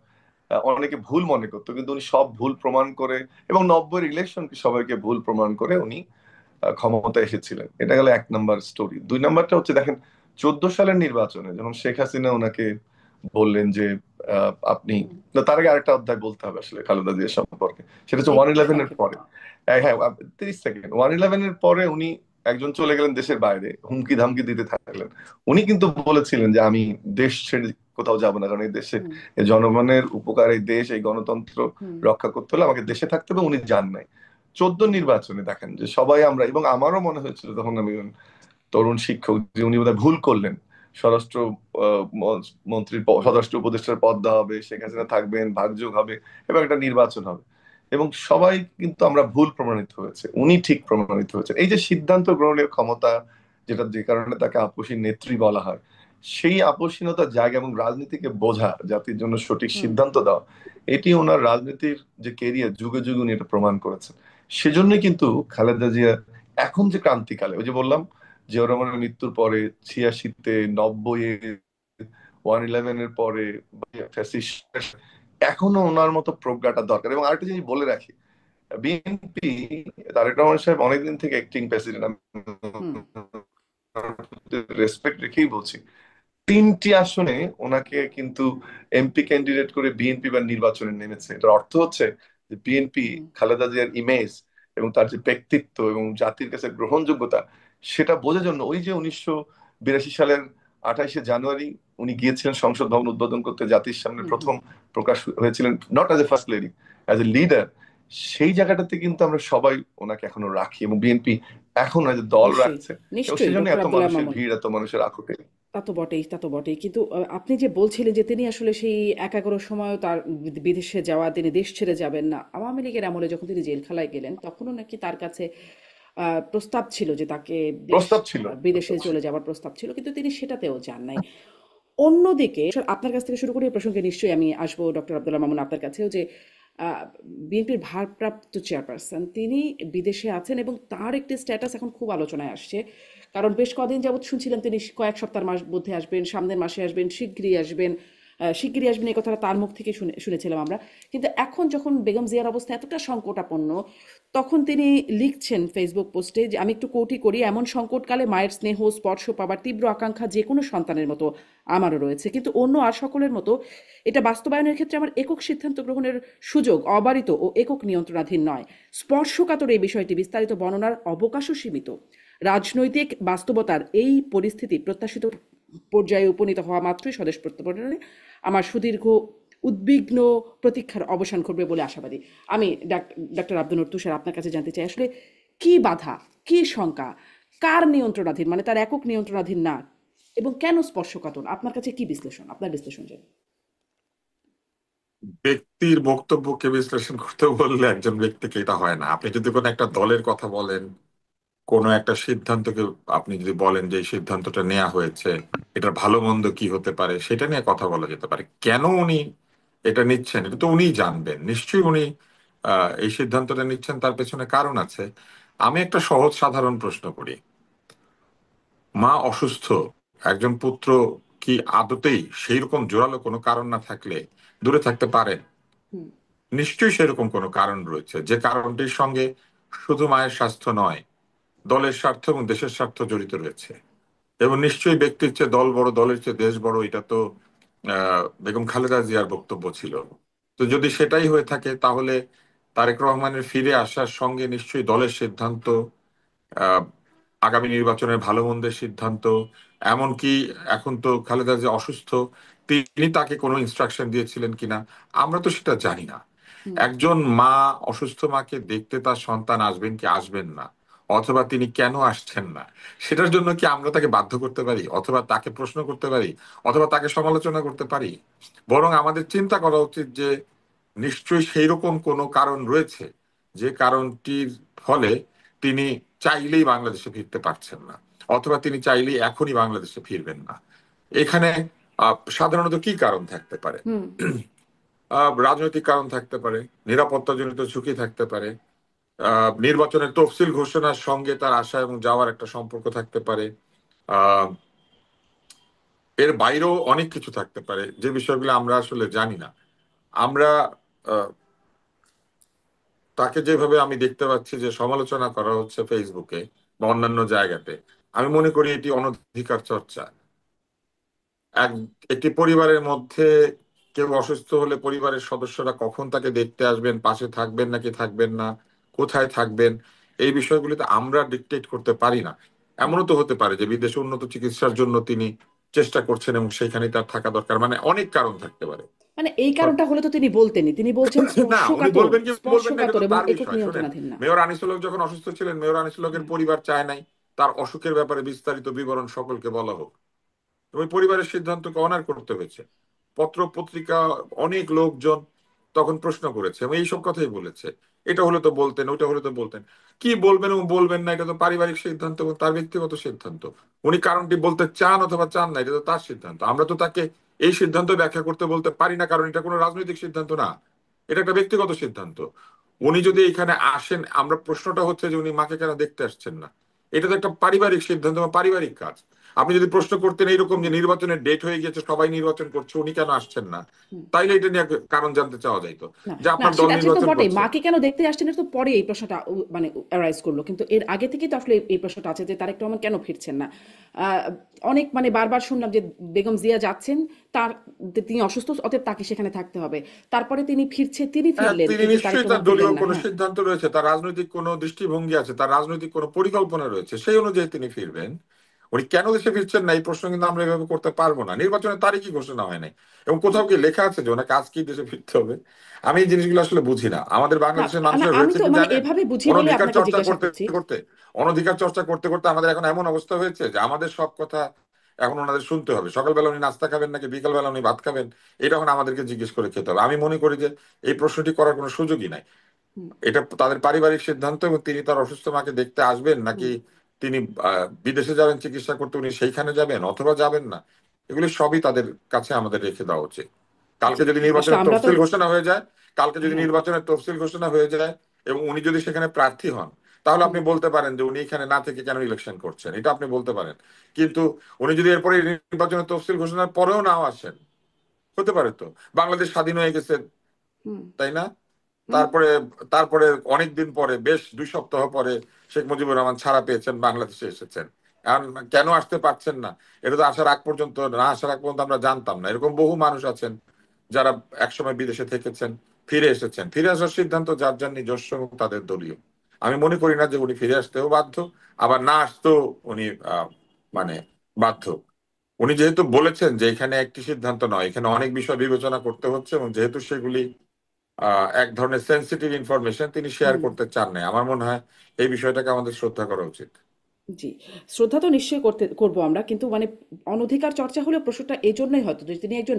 অনেকে ভুল মনে করতো, কিন্তু উনি সব ভুল প্রমাণ করে, এবং 90-এর ইলেকশনকে সবাইকে ভুল প্রমাণ করে উনি ক্ষমতায় এসেছিলেন। এটা গেল 1 নাম্বার স্টোরি। 2 নাম্বারটা হচ্ছে দেখেন, 14 সালের নির্বাচনে যখন শেখ হাসিনা ওনাকে বললেন যে আপনি, হুম না, তার আগে আরেকটা অধ্যায় বলতে হবে আসলে খালেদা জিয়ার সম্পর্কে, সেটা হচ্ছে ওয়ান একটু ইলেভেনের সংক্ষেপে পরে। হ্যাঁ, 30 সেকেন্ড। 111-এর পরে উনি একজন চলে গেলেন দেশের বাইরে, হুমকি ধামকি দিতে থাকলেন। উনি কিন্তু বলেছিলেন যে আমি দেশ ছেড়ে কোথাও যাব না, কারণ এই দেশে হুম এই জনগণের উপকার, এই দেশ, এই গণতন্ত্র হুম রক্ষা করতে হলে আমাকে দেশে থাকতে হবে। উনি যান নাই। 14 নির্বাচনে দেখেন যে সবাই আমরা, এবং আমারও মনে হয়েছিল তখন আমি তরুণ শিক্ষক, যে উনি বোধহয় ভুল করলেন। স্বরাষ্ট্র মন্ত্রীর স্বরাষ্ট্র উপদেষ্টার পদ দেওয়া হবে, শেখ হাসিনা থাকবেন, ভাগযোগ হবে এবং একটা নির্বাচন হবে। এবং সবাই কিন্তু আমরা ভুল প্রমাণিত হয়েছে, উনি ঠিক প্রমাণিত হয়েছে। এই যে সিদ্ধান্ত গ্রহণের ক্ষমতা, যেটা যে কারণে তাকে আপসী নেত্রী বলা হয়, সেই আপসীনতার জায়গা এবং রাজনীতিকে বোঝা, জাতির জন্য সঠিক হুম সিদ্ধান্ত দেওয়া, এটি ওনার রাজনীতির যে কেরিয়ার, যুগে যুগে উনি এটা প্রমাণ করেছেন। সেজন্যই কিন্তু খালেদা জিয়া এখন যে ক্রান্তিকালে, ওই যে বললাম জিয়াউর রহমানের মৃত্যুর পরে, 86-তে, 90-এ, 111-এর পরে, ফ্যাসিস্ট, এখনো ওনার মতো প্রজ্ঞাটা দরকার। এবং আরেকটা জিনিস বলে রাখি, বিএনপি, তারেক রহমান সাহেব অনেকদিন থেকে অ্যাক্টিং প্রেসিডেন্ট, আমি হুম রেসপেক্ট রেখেই বলছি, 3টি আসনে ওনাকে কিন্তু এমপি ক্যান্ডিডেট করে বিএনপি বা নির্বাচনে নেমেছে। এটার অর্থ হচ্ছে যে বিএনপি হুম খালেদা জিয়ার ইমেজ এবং তার যে ব্যক্তিত্ব এবং জাতির কাছে গ্রহণযোগ্যতা, সেটা বোঝার জন্য ওই যে 1982 সালের 28শে জানুয়ারি উনি গিয়েছিলেন সংসদ ভবন উদ্বোধন করতে, জাতির সামনে হুম হুম প্রথম প্রকাশ হয়েছিলেন, not as a first lady, as a leader. সেই জায়গাটাতে কিন্তু আমরা সবাই ওনাকে এখনো রাখি, এবং বিএনপি এখন as a দল নিশ্চয়ই রাখছে, এবং নিশ্চয়ই সেজন্য ডক্টর এত আব্দুল্লাহ মানুষের মামুন। ভিড়, এত মানুষের আকুতি। তা তো বটেই, তা তো বটেই, কিন্তু আপনি যে বলছিলেন যে তিনি আসলে সেই একাগ্র সময় তার বিদেশে যাওয়া, তিনি দেশ ছেড়ে যাবেন না, আওয়ামী লীগের আমলে যখন তিনি জেলখানায় গেলেন তখনও নাকি তার কাছে প্রস্তাব ছিল যে তাকে দেশ প্রস্তাব ছিল, বিদেশে প্রস্তাব ছিল। চলে যাওয়ার প্রস্তাব ছিল, কিন্তু তিনি সেটাতেও যান নাই। অন্যদিকে আপনার কাছ থেকে শুরু করে এই প্রসঙ্গে নিশ্চয়ই আমি আসবো ডক্টর আব্দুল্লাহ মামুন আপনার কাছেও, যে বিএনপির ভারপ্রাপ্ত চেয়ারপারসন তিনি বিদেশে আছেন এবং তার একটি স্ট্যাটাস এখন খুব আলোচনায় আসছে। কারণ বেশ কদিন যাবৎ শুনছিলাম তিনি কয়েক সপ্তাহের মধ্যে আসবেন, সামনের মাসে আসবেন, শিগগিরই আসবেন, শিগগিরই আসবেন, এই কথাটা তার মুখ থেকে শুনেছিলাম আমরা। কিন্তু এখন যখন বেগম জিয়ার অবস্থা এতটা সংকটাপন্ন, তখন তিনি লিখছেন ফেসবুক পোস্টে যে আমি একটু কোটি করি, এমন সংকটকালে মায়ের স্নেহ স্পর্শ পাবার তীব্র আকাঙ্ক্ষা যে কোনো সন্তানের মতো আমারও রয়েছে, কিন্তু অন্য আর সকলের মতো এটা বাস্তবায়নের ক্ষেত্রে আমার একক সিদ্ধান্ত গ্রহণের সুযোগ অবারিত ও একক নিয়ন্ত্রণাধীন নয়। স্পর্শকাতর এই বিষয়টি বিস্তারিত বর্ণনার অবকাশও সীমিত। রাজনৈতিক বাস্তবতার এই পরিস্থিতি প্রত্যাশিত পর্যায়ে উপনীত হওয়া মাত্রই স্বদেশ প্রত্যাবর্তনে আমার সুদীর্ঘ উদ্বিগ্ন প্রতীক্ষার অবসান ঘটবে বলে আশাবাদী। আমি ডাক্তার আব্দুল তুষার আপনার কাছে জানতে চাই, আসলে কি বাধা, কি শঙ্কা, কার নিয়ন্ত্রণাধীন, মানে তার একক নিয়ন্ত্রণাধীন না, এবং কেন স্পর্শকাতর? আপনার কাছে কি বিশ্লেষণ, আপনার বিশ্লেষণ জানি। ব্যক্তির বক্তব্যকে বিশ্লেষণ করতে বললে একজন ব্যক্তিকে এটা হয় না। আপনি যদি কোনো একটা দলের কথা বলেন, কোনো একটা সিদ্ধান্তকে আপনি যদি বলেন যে এই সিদ্ধান্তটা নেওয়া হয়েছে, এটার ভালো মন্দ কি হতে পারে সেটা নিয়ে কথা বলা যেতে পারে। কেন উনি এটা নিচ্ছেন এটা তো উনিই জানবেন। নিশ্চয়ই উনি এই সিদ্ধান্তটা নিচ্ছেন, তার পেছনে কারণ আছে। আমি একটা সহজ সাধারণ প্রশ্ন করি, মা অসুস্থ, একজন পুত্র কি আদতেই সেই রকম জোরালো কোনো কারণ না থাকলে দূরে থাকতে পারেন? হুম নিশ্চয়ই সেরকম কোনো কারণ রয়েছে, যে কারণটির সঙ্গে শুধু মায়ের স্বাস্থ্য নয়, দলের স্বার্থ এবং দেশের স্বার্থ জড়িত রয়েছে। এবং নিশ্চয়ই ব্যক্তির চেয়ে দল বড়, দলের চেয়ে দেশ বড়, এটা তো বেগম খালেদা জিয়ার বক্তব্য ছিল। তো যদি সেটাই হয়ে থাকে, তাহলে তারেক রহমানের ফিরে আসার সঙ্গে নিশ্চয়ই দলের সিদ্ধান্ত, আহ, আগামী নির্বাচনের ভালো মন্দের সিদ্ধান্ত, এমনকি এখন তো খালেদা জিয়া অসুস্থ, তিনি তাকে কোনো ইনস্ট্রাকশন দিয়েছিলেন কিনা আমরা তো সেটা জানি না। হুম একজন মা অসুস্থ মাকে দেখতে তার সন্তান আসবেন কি আসবেন না, অথবা তিনি কেন আসছেন না, সেটার জন্য কি আমরা তাকে বাধ্য করতে পারি, অথবা তাকে প্রশ্ন করতে পারি, অথবা তাকে সমালোচনা করতে পারি? বরং আমাদের চিন্তা করা উচিত যে নিশ্চয়ই সেই রকম কোনো কারণ রয়েছে, যে কারণটির ফলে তিনি চাইলেই বাংলাদেশে ফিরতে পারছেন না, অথবা তিনি চাইলেই এখনই বাংলাদেশে ফিরবেন না। এখানে সাধারণত কি কারণ থাকতে পারে? হুম রাজনৈতিক কারণ থাকতে পারে, নিরাপত্তাজনিত ঝুঁকি থাকতে পারে, নির্বাচনের তফসিল ঘোষণার সঙ্গে তার আসা এবং যাওয়ার একটা সম্পর্ক থাকতে পারে, আহ এর বাইরেও অনেক কিছু থাকতে পারে যে বিষয়গুলো আমরা আসলে জানি না। আমরা আহ, তাকে যেভাবে আমি দেখতে পাচ্ছি যে সমালোচনা করা হচ্ছে ফেসবুকে বা অন্যান্য জায়গাতে, আমি মনে করি এটি অনধিকার চর্চা। এক একটি পরিবারের মধ্যে কেউ অসুস্থ হলে পরিবারের সদস্যরা কখন তাকে দেখতে আসবেন, পাশে থাকবেন নাকি থাকবেন না, কোথায় থাকবেন, এই বিষয়গুলিতে আমরা ডিকটেট করতে পারি না। হুম এমনও তো হতে পারে যে বিদেশে উন্নত চিকিৎসার জন্য তিনি চেষ্টা করছেন এবং সেখানে তার থাকা দরকার, মানে অনেক কারণ থাকতে পারে। মানে এই কারণটা হলে তো তিনি বলতেনই, তিনি বলছেন না, উনি স্পর্শকাতর, বলবেন কি বলবেন না এটা স্পর্শকাতর তো এবং তার একক বিষয়। শোনেন, নিয়ন্ত্রণাধীন না। মেয়র আনিসুল হক যখন অসুস্থ ছিলেন, মেয়র আনিসুল হকের হ্যাঁ পরিবার চায় নাই তার অসুখের ব্যাপারে বিস্তারিত বিবরণ সকলকে বলা হোক। ওই পরিবারের সিদ্ধান্তকে অনার করতে হয়েছে। পত্র পত্রিকা, অনেক লোকজন তখন প্রশ্ন করেছে এবং এইসব কথাই বলেছে, এটা হলে তো বলতেন, ওইটা হলে তো বলতেন। কি বলবেন এবং বলবেন না এটা তো পারিবারিক সিদ্ধান্ত এবং তার ব্যক্তিগত সিদ্ধান্ত। উনি কারণটি বলতে চান অথবা চান না, এটা তো তার সিদ্ধান্ত। আমরা তো তাকে এই সিদ্ধান্ত ব্যাখ্যা করতে বলতে পারি না, কারণ এটা কোনো রাজনৈতিক সিদ্ধান্ত না, এটা একটা ব্যক্তিগত সিদ্ধান্ত। উনি যদি এখানে আসেন, আমরা প্রশ্নটা হচ্ছে যে উনি মাকে কেন দেখতে আসছেন না, এটা তো একটা পারিবারিক সিদ্ধান্ত বা পারিবারিক কাজ। আপনি যদি প্রশ্ন করতেন এইরকম যে হুম নির্বাচনের ডেট হয়ে গেছে, সবাই নির্বাচন করছে, উনি কেন আসছেন না, হুম তাইলে এটা নিয়ে কারণ জানতে চাওয়া যাইতো, না যে না, আপনার দল সেটা সেটা তো নির্বাচন বটেই, করছে। মাকে কেন দেখতে আসছেন এটা তো পরে এই প্রশ্নটা মানে অ্যারাইজ করলো, কিন্তু এর আগে থেকেই তো আসলে এই প্রশ্নটা আছে যে তারেক রহমান কেন ফিরছেন না। আহ, অনেক মানে বারবার শুনলাম যে বেগম জিয়া যাচ্ছেন, তার তিনি অসুস্থ, অতএব তাকে সেখানে থাকতে হবে। তারপরে তিনি ফিরছে, তিনি হ্যাঁ, ফিরলেন, তিনি কিন্তু তারেক নিশ্চয়ই তার রহমান দলীয় ফিরলেন না। কোনো হ্যাঁ সিদ্ধান্ত রয়েছে, তার রাজনৈতিক কোনো দৃষ্টিভঙ্গি আছে, তার রাজনৈতিক কোনো পরিকল্পনা রয়েছে, সেই অনুযায়ী তিনি ফিরবেন। উনি কেন দেশে ফিরছেন না এই প্রশ্ন কিন্তু আমরা এভাবে করতে পারবো না। নির্বাচনের তারিখই ঘোষণা হয় নাই, এবং কোথাও কি লেখা আছে যে ওনাকে আজ কি দেশে ফিরতে হবে? আমি এই জিনিসগুলো আসলে বুঝি না। আমাদের না বাংলাদেশের না, মানুষের আমি হয়েছে তো কি মানে জানেন, এভাবে বুঝি বলে অনধিকার আপনাকে চর্চা জিজ্ঞাসা করতে করছি। করতে অনধিকার চর্চা করতে করতে আমাদের এখন এমন অবস্থা হয়েছে যে আমাদের সব কথা এখন ওনাদের শুনতে হবে। সকালবেলা উনি নাস্তা খাবেন নাকি বিকালবেলা উনি ভাত খাবেন, এটা এখন আমাদেরকে জিজ্ঞেস করে খেতে হবে। আমি মনে করি যে এই প্রশ্নটি করার কোনো সুযোগই নাই। হুম, এটা তাদের পারিবারিক সিদ্ধান্ত, এবং তিনি তার অসুস্থ মাকে দেখতে আসবেন নাকি হুম, তিনি বিদেশে যাবেন চিকিৎসা করতে, উনি সেইখানে যাবেন অথবা যাবেন না, এগুলি সবই তাদের কাছে আমাদের রেখে দেওয়া উচিত। কালকে জি। যদি আসলে নির্বাচনের আমরা তো, তফসিল ঘোষণা হয়ে যায়, কালকে যদি হ্যাঁ, নির্বাচনের তফসিল ঘোষণা হয়ে যায় এবং উনি যদি সেখানে প্রার্থী হন, তাহলে হুম, আপনি বলতে পারেন যে উনি এখানে না থেকে কেন ইলেকশন করছেন, এটা আপনি বলতে পারেন। কিন্তু উনি যদি এরপরে নির্বাচনের তফসিল ঘোষণার পরেও নাও আসেন, হতে পারে তো বাংলাদেশ স্বাধীন হয়ে গেছে, হুম, তাই না? হুম, তারপরে তারপরে অনেকদিন পরে, বেশ 2 সপ্তাহ পরে শেখ মুজিবুর রহমান ছাড়া পেয়েছেন, বাংলাদেশে এসেছেন। এখন কেন আসতে পারছেন না, এটা তো আসার আগ পর্যন্ত, না আসার আগ পর্যন্ত আমরা জানতাম না। এরকম বহু মানুষ আছেন যারা একসময় বিদেশে থেকেছেন, ফিরে এসেছেন। ফিরে আসার সিদ্ধান্ত যার যার নিজস্ব এবং তাদের দলীয়। আমি মনে করি না যে উনি ফিরে আসতেও বাধ্য, আবার না আসতেও উনি মানে বাধ্য। উনি যেহেতু বলেছেন যে এখানে একটি সিদ্ধান্ত নয়, এখানে অনেক বিষয় বিবেচনা করতে হচ্ছে, এবং যেহেতু সেগুলি এক ধরনের সেন্সিটিভ ইনফরমেশন তিনি শেয়ার হুম। করতে চান না, আমার মনে হয় এই বিষয়টাকে আমাদের শ্রদ্ধা করা উচিত। জি, শ্রদ্ধা তো নিশ্চয়ই করব আমরা, কিন্তু মানে অনধিকার চর্চা হলেও প্রশ্নটা এই জন্যই হয়তো যে তিনি একজন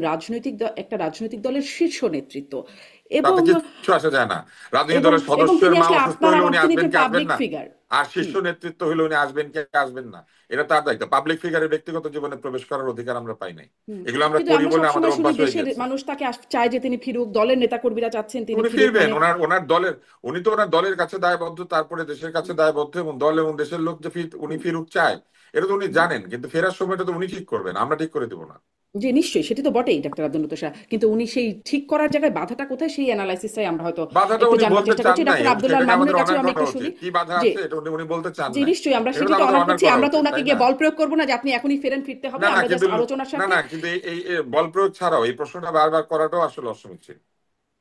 একটা রাজনৈতিক দলের শীর্ষ নেতৃত্ব, তাতে এবং কিছু আসে যায় না। রাজনৈতিক এবং দলের এবং সদস্যের তিনি মা আসলে অসুস্থ আপনার হলে আমার, উনি তিনি আসবেন একজন কি আসবেন পাবলিক না, ফিগার। আর শীর্ষ হুম। নেতৃত্ব হলে উনি আসবেন কি আসবেন না, এটা তার দায়িত্ব। পাবলিক ফিগারের ব্যক্তিগত জীবনে প্রবেশ করার অধিকার আমরা পাই নাই। হুম। এগুলো আমরা কিন্তু করি আমরা বলে আমাদের সবসময় শুনি অভ্যাস হয়ে দেশের গেছে। মানুষ তাকে চায় যে তিনি ফিরুক, দলের নেতাকর্মীরা চাচ্ছেন তিনি উনি ফিরুক, ফিরবেন, মানে ওনার ওনার দলের, উনি তো ওনার দলের কাছে দায়বদ্ধ, তারপরে দেশের কাছে দায়বদ্ধ, এবং দল এবং দেশের লোক যে উনি হুম, ফিরুক চায়, এটা তো উনি হুম। জানেন। কিন্তু ফেরার সময়টা তো উনি ঠিক করবেন, আমরা ঠিক করে দেবো না। জি, নিশ্চয়ই সেটি তো বটেই ডাক্তার আব্দুল লতিফ সাহেব। কিন্তু উনি সেই ঠিক করার জায়গায় বাধাটা কোথায়, সেই অ্যানালাইসিসটাই আমরা হয়তো বাধাটা একটু উনি জানবার বলতে চেষ্টা চান করছি। নাই, ডক্টর এবং আব্দুল্লাহ আল সেটাকে মামুনের আমাদের কাছেও অনার আমি করা একটু শুনি। উচিত। কি বাধা যে আছে এটা উনি বলতে চান জি, নাই, নিশ্চয়ই আমরা এটা তো সেটিকে আমাদের অনার অনার করছি। করা আমরা তো উচিত, ওনাকে তাই না? গিয়ে বল প্রয়োগ করব না যে আপনি এখনই ফেরেন, ফিরতে হবে। না না আমরা কিন্তু জাস্ট আলোচনার না স্বার্থে, না কিন্তু এই বল প্রয়োগ ছাড়াও এই প্রশ্নটা বারবার করাটাও আসলে অসমীচীন।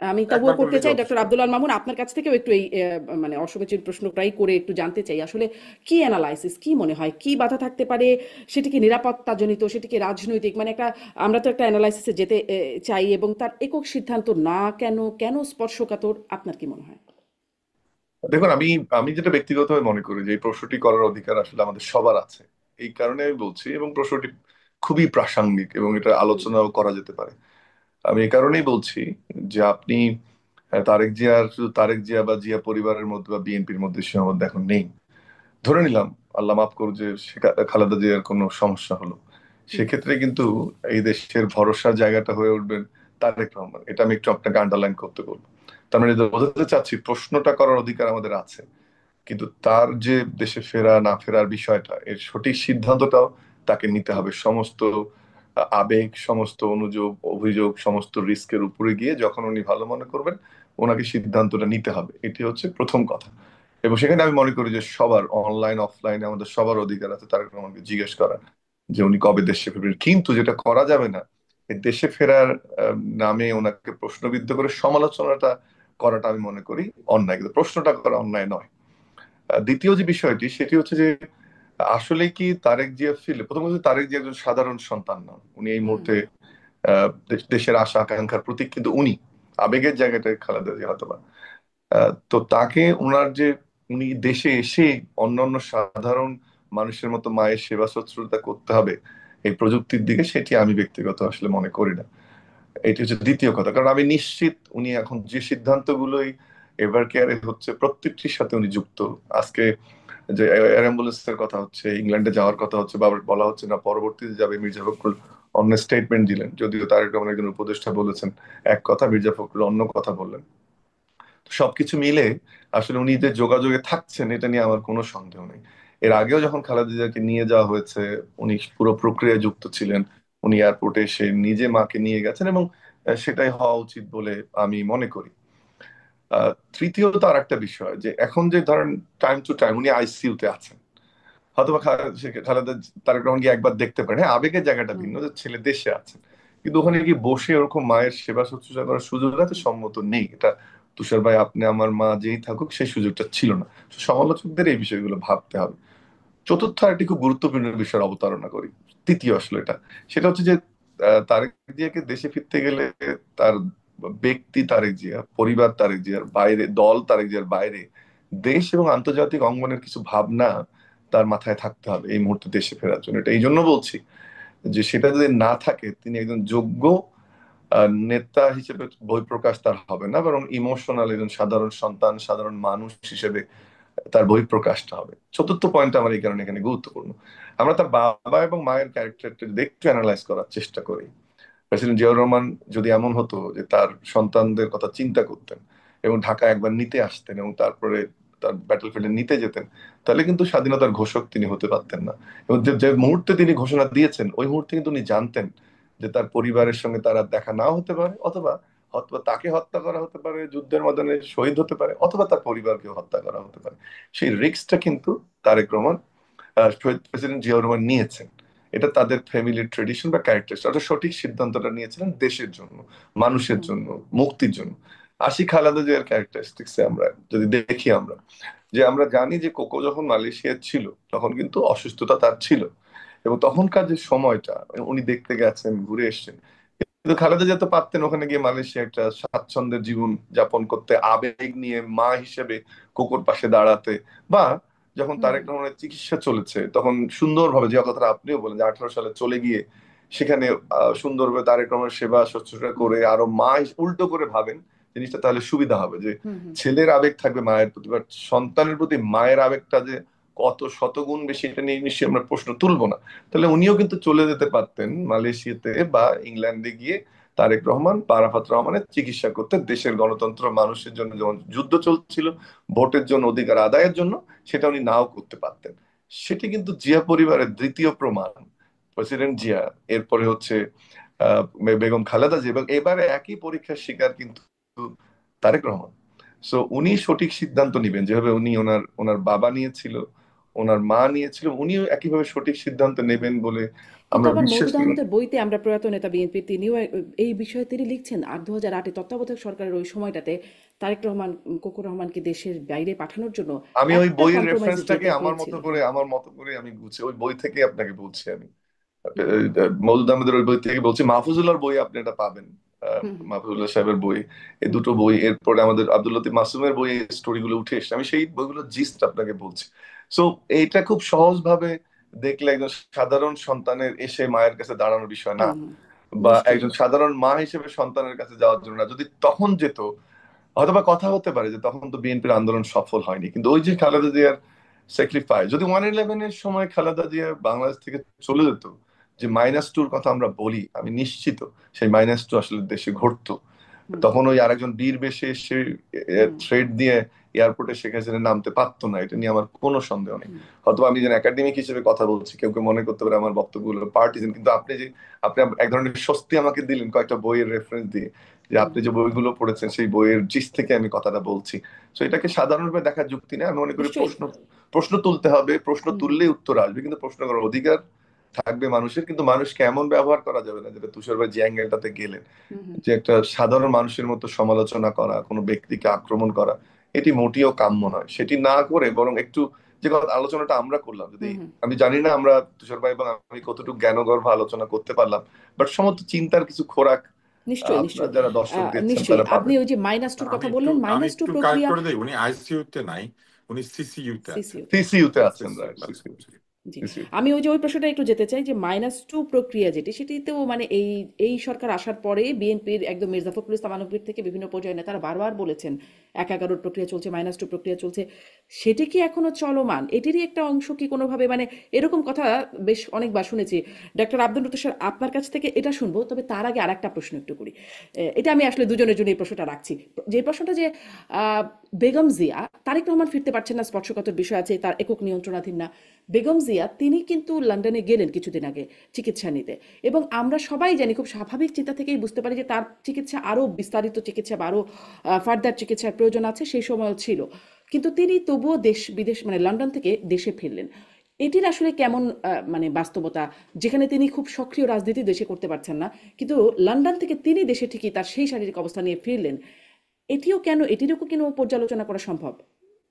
আমি তবুও একবার করতে করলেই চাই। যথেষ্ট। ডক্টর আব্দুল আল মামুন, আপনার কাছ থেকেও একটু এই মানে অসমীচীন প্রশ্নটাই করে একটু জানতে চাই। আসলে কি অ্যানালাইসিস, কি মনে হয়, কি বাধা থাকতে পারে? সেটি কি নিরাপত্তাজনিত, সেটি কি রাজনৈতিক? মানে একটা, আমরা তো একটা অ্যানালাইসিসে যেতে চাই, এবং তার একক সিদ্ধান্ত না কেন, কেন স্পর্শকাতর, আপনার কি মনে হয়? দেখুন, আমি আমি যেটা ব্যক্তিগতভাবে মনে করি যে এই প্রশ্নটি করার অধিকার আসলে আমাদের সবার আছে। এই কারণে আমি বলছি, এবং প্রশ্নটি খুবই প্রাসঙ্গিক এবং এটা হুম, আলোচনাও করা যেতে পারে। আমি এই কারণেই বলছি যে আপনি তারেক জিয়ার, শুধু তারেক জিয়া বা জিয়া পরিবারের মধ্যে বা বিএনপির মধ্যে সীমাবদ্ধ এখন নেই। ধরে নিলাম, আল্লাহ মাফ করুক, যে খালেদা জিয়ার কোনো সমস্যা হলো, হুম, সেক্ষেত্রে কিন্তু এই দেশের ভরসার জায়গাটা হয়ে উঠবেন তারেক রহমান। এটা আমি একটু আপনাকে আন্ডারলাইন করতে বলবো। তার মানে এটা বোঝাতে চাচ্ছি, প্রশ্নটা করার অধিকার আমাদের আছে, কিন্তু তার যে দেশে ফেরা না ফেরার বিষয়টা, এর সঠিক সিদ্ধান্তটাও তাকে নিতে হুম, হবে। সমস্ত আবেগ, সমস্ত অনুযোগ, অভিযোগ, সমস্ত রিস্কের উপরে গিয়ে যখন উনি ভালো মনে করবেন, ওনাকে সিদ্ধান্তটা নিতে হবে। এটি হচ্ছে প্রথম কথা। এবং সেখানে আমি মনে করি যে সবার, অনলাইন অফলাইনে আমাদের সবার অধিকার আছে তারেক রহমানকে জিজ্ঞেস করার যে উনি কবে দেশে ফিরবেন। কিন্তু যেটা করা যাবে না, এই দেশে ফেরার নামে ওনাকে প্রশ্নবিদ্ধ করে সমালোচনাটা করাটা আমি মনে করি অন্যায়, কিন্তু প্রশ্নটা করা অন্যায় নয়। দ্বিতীয় যে বিষয়টি, সেটি হচ্ছে যে আসলে কি তারেক জিয়া ফিরলে, প্রথম কথা, তারেক জিয়া একজন সাধারণ সন্তান নন। উনি এই হুম, মুহূর্তে দেশের আশা আকাঙ্ক্ষার প্রতীক, কিন্তু উনি আবেগের জায়গাটা খালেদা জিয়া হয়তো বা। তো তাকে ওনার যে, উনি দেশে এসে অন্যান্য সাধারণ মানুষের মতো মায়ের সেবা শুশ্রূষা করতে হবে এই প্রযুক্তির দিকে, সেটি আমি ব্যক্তিগত আসলে মনে করি না। এটি হচ্ছে দ্বিতীয় কথা। কারণ আমি নিশ্চিত উনি এখন যে সিদ্ধান্তগুলোই এভার কেয়ারে হচ্ছে, প্রত্যেকটির সাথে উনি যুক্ত। আজকে যে এয়ার অ্যাম্বুলেন্সের কথা হচ্ছে, ইংল্যান্ডে যাওয়ার কথা হচ্ছে, বা বলা হচ্ছে না পরবর্তীতে যাবে, মির্জা ফখরুল অন্য স্টেটমেন্ট দিলেন, যদিও তারেক রহমান একজন উপদেষ্টা বলেছেন এক কথা, মির্জা ফখরুল অন্য কথা বললেন। তো সবকিছু মিলে আসলে উনি যে যোগাযোগে থাকছেন, এটা নিয়ে আমার কোনো সন্দেহ নেই। এর আগেও যখন খালেদা জিয়াকে নিয়ে যাওয়া হয়েছে, উনি পুরো প্রক্রিয়ায় যুক্ত ছিলেন। উনি এয়ারপোর্টে এসে নিজে মাকে নিয়ে গেছেন, এবং সেটাই হওয়া উচিত বলে আমি মনে করি। তৃতীয়ত আর একটা বিষয়, যে এখন যে ধরেন টাইম টু টাইম উনি আইসিইউ তে আছেন, হয়তো বা খালেদা, তারেক রহমান গিয়ে একবার দেখতে পারেন, হ্যাঁ আবেগের জায়গাটা হুম, ভিন্ন, যে ছেলে দেশে আছেন, কিন্তু ওখানে গিয়ে বসে ওরকম মায়ের সেবা শুশ্রূষা করার সুযোগ আছে হুম, সম্মত নেই। এটা তুষার ভাই, আপনি আমার মা যেই থাকুক, সেই সুযোগটা ছিল না। তো সমালোচকদের এই বিষয়গুলো ভাবতে হবে। চতুর্থ আরেকটি খুব গুরুত্বপূর্ণ বিষয়ের অবতারণা করি, তৃতীয় আসলে এটা, সেটা হচ্ছে যে তারেক জিয়াকে দেশে ফিরতে গেলে তার ব্যক্তি তারেক জিয়া, পরিবার তারেক জিয়ার বাইরে, দল তারেক জিয়ার বাইরে দেশ এবং আন্তর্জাতিক অঙ্গনের কিছু ভাবনা তার মাথায় থাকতে হবে এই মুহূর্তে দেশে ফেরার জন্য। এটা এই জন্য বলছি যে সেটা যদি না থাকে, তিনি একজন যোগ্য নেতা হিসেবে বহিঃপ্রকাশ তার হবে না, বরং ইমোশনাল একজন সাধারণ সন্তান, সাধারণ মানুষ হিসেবে তার বহিঃপ্রকাশটা হবে। চতুর্থ পয়েন্ট আমার এই কারণে এখানে গুরুত্বপূর্ণ। আমরা তার বাবা এবং মায়ের ক্যারেক্টারটা যদি একটু অ্যানালাইজ করার চেষ্টা করি, প্রেসিডেন্ট জিয়াউর রহমান যদি এমন হতো যে তার সন্তানদের কথা চিন্তা করতেন এবং ঢাকা একবার নিতে আসতেন এবং তারপরে তার ব্যাটল ফিল্ডে নিতে যেতেন, তাহলে কিন্তু স্বাধীনতার ঘোষক তিনি হতে পারতেন না। এবং যে যে মুহূর্তে তিনি ঘোষণা দিয়েছেন, ওই মুহূর্তে কিন্তু উনি জানতেন যে তার পরিবারের সঙ্গে তার আর দেখা নাও হতে পারে, অথবা অথবা তাকে হত্যা করা হতে পারে, যুদ্ধের ময়দানে শহীদ হতে পারে, অথবা তার পরিবারকেও হত্যা করা হতে পারে। সেই রিস্কটা কিন্তু তারেক রহমান, শহীদ প্রেসিডেন্ট জিয়াউর রহমান নিয়েছেন। এটা তাদের ফ্যামিলির ট্রেডিশন বা ক্যারেক্টার, অর্থাৎ সঠিক সিদ্ধান্তটা নিয়েছিলেন দেশের জন্য, মানুষের হুম জন্য, মুক্তির জন্য। আসি খালেদা জিয়ার ক্যারেক্টারিস্টিক্সে, আমরা যদি দেখি, আমরা যে আমরা জানি যে কোকো যখন মালয়েশিয়া ছিল তখন কিন্তু অসুস্থতা তার ছিল, এবং তখনকার যে সময়টা উনি দেখতে গেছেন, ঘুরে এসেছেন। কিন্তু খালেদা জিয়া তো পারতেন ওখানে গিয়ে মালয়েশিয়া একটা স্বাচ্ছন্দ্যের জীবন যাপন করতে, আবেগ নিয়ে মা হিসেবে কোকোর পাশে দাঁড়াতে, বা যখন হুম তারেক রহমানের চিকিৎসা চলেছে তখন সুন্দরভাবে, যে কথাটা আপনিও বলেন যে 18 সালে চলে গিয়ে সেখানে সুন্দরভাবে তারেক রহমানের সেবা শুশ্রূষা হুম করে, আরো উল্টো করে ভাবেন জিনিসটা তাহলে সুবিধা হবে, যে হুম হুম ছেলের আবেগ থাকবে মায়ের প্রতি, বাট সন্তানের প্রতি মায়ের আবেগটা যে কত শতগুণ বেশি, এটা নিয়ে নিশ্চয়ই আমরা প্রশ্ন তুলবো না। তাহলে উনিও কিন্তু চলে যেতে পারতেন মালয়েশিয়াতে বা ইংল্যান্ডে গিয়ে তারেক রহমান বা আরাফাত রহমানের চিকিৎসা করতে, দেশের গণতন্ত্র মানুষের জন্য যেমন যুদ্ধ চলছিল, ভোটের জন্য, অধিকার আদায়ের জন্য, সেটা উনি নাও করতে পারতেন। সেটি কিন্তু জিয়া পরিবারের দ্বিতীয় প্রমাণ প্রেসিডেন্ট জিয়া, এরপরে হচ্ছে বেগম খালেদা জিয়া, এবং এবারে একই পরীক্ষার শিকার কিন্তু তারেক রহমান। সো উনি সঠিক সিদ্ধান্ত নিবেন, যেভাবে উনি ওনার ওনার বাবা নিয়েছিল, ওনার মা নিয়েছিল, উনিও একইভাবে সঠিক সিদ্ধান্ত নেবেন বলে কিন্তু আমরা আবার বিশ্বাস মওদুদ করি। আহমেদের বইতে আমরা প্রয়াত নেতা বিএনপি তিনিও এই বিষয়ে তিনি লিখছেন, আর 2008-এ তত্ত্বাবধায়ক সরকারের ওই সময়টাতে তারেক রহমান কোকো রহমানকে দেশের বাইরে পাঠানোর জন্য আমি ওই একটা বইয়ের কম্প্রোমাইজে রেফারেন্সটাকে যেতে আমার হয়েছিল। মতো করে, আমার মতো করে আমি বুঝছি, ওই বই থেকে আপনাকে বলছি আমি। হুম মওদুদ আহমেদের ওই বই থেকে বলছি, মাহফুজুল্লাহর বই আপনি এটা পাবেন, হুম মাহফুজুল্লাহ সাহেবের বই। এই দুটো বই, এরপরে আমাদের আব্দুল লতিফ মাসুমের বই, এই স্টোরিগুলো উঠে এসেছে, আমি সেই বইগুলোর জিস্ট আপনাকে বলছি। সো এইটা খুব সহজ ভাবে দেখলে একজন সাধারণ সন্তানের এসে মায়ের কাছে দাঁড়ানোর বিষয় না, হুম হুম, বা নিশ্চয়ই। একজন সাধারণ মা হিসেবে সন্তানের কাছে যাওয়ার জন্য না। যদি তখন যেত, হয়তোবা কথা হতে পারে যে তখন তো বিএনপির আন্দোলন সফল হয়নি, কিন্তু ওই যে খালেদা জিয়ার স্যাক্রিফাইস, যদি 111-এর সময় খালেদা জিয়া বাংলাদেশ থেকে চলে যেত, যে -2 কথা আমরা বলি, আমি নিশ্চিত সেই -2 আসলে দেশে ঘটতো। হুম তখন ওই আরেকজন বীর বেশে এসে হুম থ্রেড দিয়ে এয়ারপোর্টে শেখ হাসিনা নামতে পারতো না, এটা নিয়ে আমার কোনো সন্দেহ নেই। হুম হয়তো আমি যেন একাডেমিক হিসেবে কথা বলছি, কেউ কেউ মনে করতে পারে আমার বক্তব্যগুলো পার্টিজান, কিন্তু আপনি যে, আপনি এক ধরনের স্বস্তি আমাকে দিলেন কয়েকটা বইয়ের রেফারেন্স দিয়ে, যে হুম আপনি যে বইগুলো পড়েছেন সেই বইয়ের জিস থেকে আমি কথাটা বলছি। তো এটাকে সাধারণভাবে দেখার যুক্তি নেই। আমি মনে করি নিশ্চয়ই। প্রশ্ন প্রশ্ন তুলতে হবে, প্রশ্ন হুম হুম তুললেই উত্তর আসবে, কিন্তু প্রশ্ন করার অধিকার থাকবে মানুষের। কিন্তু মানুষকে এমন ব্যবহার করা যাবে না, যেটা তুষার ভাই যে অ্যাঙ্গেলটাতে গেলেন, হুম হুম যে একটা সাধারণ মানুষের মতো সমালোচনা করা, কোনো ব্যক্তিকে আক্রমণ করা, এটি মোটেও কাম্য নয়। সেটি না করে বরং একটু, যে কথা আলোচনাটা আমরা করলাম, যদি, হুম হুম, আমি জানি না আমরা, তুষার ভাই এবং আমি কতটুকু জ্ঞানগর্ভ আলোচনা করতে পারলাম, বাট সমস্ত চিন্তার কিছু খোরাক নিশ্চয়ই আপনার নিশ্চয়ই। যারা দর্শক দেখছেন নিশ্চয়ই তারা আপনি পাবেন। ওই যে -2 কথা আমি বললেন, আমি -2 একটু কারেক্ট প্রক্রিয়া। করে দিই, উনি আইসিইউতে নাই, উনি সিসিইউতে আছেন। সিসিউতে। সিসিইউতে আছেন, রাইট, সিসিইউতে আছেন। সিসিইউ, জি, সিসিইউতে। আমি ওই যে ওই প্রশ্নটা একটু যেতে চাই যে -2 প্রক্রিয়া যেটি, সেটিতেও মানে এই সরকার আসার পরে বিএনপির একদম মির্জা ফখরুল ইসলাম আলমগীর থেকে বিভিন্ন পর্যায়ে নেতারা বারবার বলেছেন 1/11 প্রক্রিয়া চলছে, -2 প্রক্রিয়া চলছে। সেটি কি এখনো চলমান? এটিরই একটা অংশ কি কোনোভাবে, মানে এরকম কথা বেশ অনেকবার শুনেছি। ডক্টর আব্দুল লতিফ স্যার, আপনার কাছ থেকে এটা শুনবো, তবে তার আগে আরেকটা প্রশ্ন একটু করি। এটা আমি আসলে দুজনের জন্য এই প্রশ্নটা রাখছি। যে প্রশ্নটা যে আহ, বেগম জিয়া, তারেক রহমান ফিরতে পারছেন না, স্পর্শকাতর বিষয় আছে, তার একক নিয়ন্ত্রণাধীন না। বেগম জিয়া তিনি কিন্তু লন্ডনে গেলেন কিছুদিন আগে চিকিৎসা নিতে, এবং আমরা সবাই জানি, খুব স্বাভাবিক চিন্তা থেকেই বুঝতে পারি যে তার চিকিৎসা, আরও বিস্তারিত চিকিৎসা বা আরও ফার্দার চিকিৎসার প্রয়োজন আছে, সেই সময়ও ছিল। কিন্তু তিনি তবুও দেশ বিদেশ, মানে লন্ডন থেকে দেশে ফিরলেন। এটির আসলে কেমন মানে বাস্তবতা, যেখানে তিনি খুব সক্রিয় রাজনীতি দেশে করতে পারছেন না, কিন্তু লন্ডন থেকে তিনি দেশে ঠিকই তার সেই শারীরিক অবস্থা নিয়ে ফিরলেন। এটিও কেন, এটিরও কি কোনো পর্যালোচনা করা সম্ভব?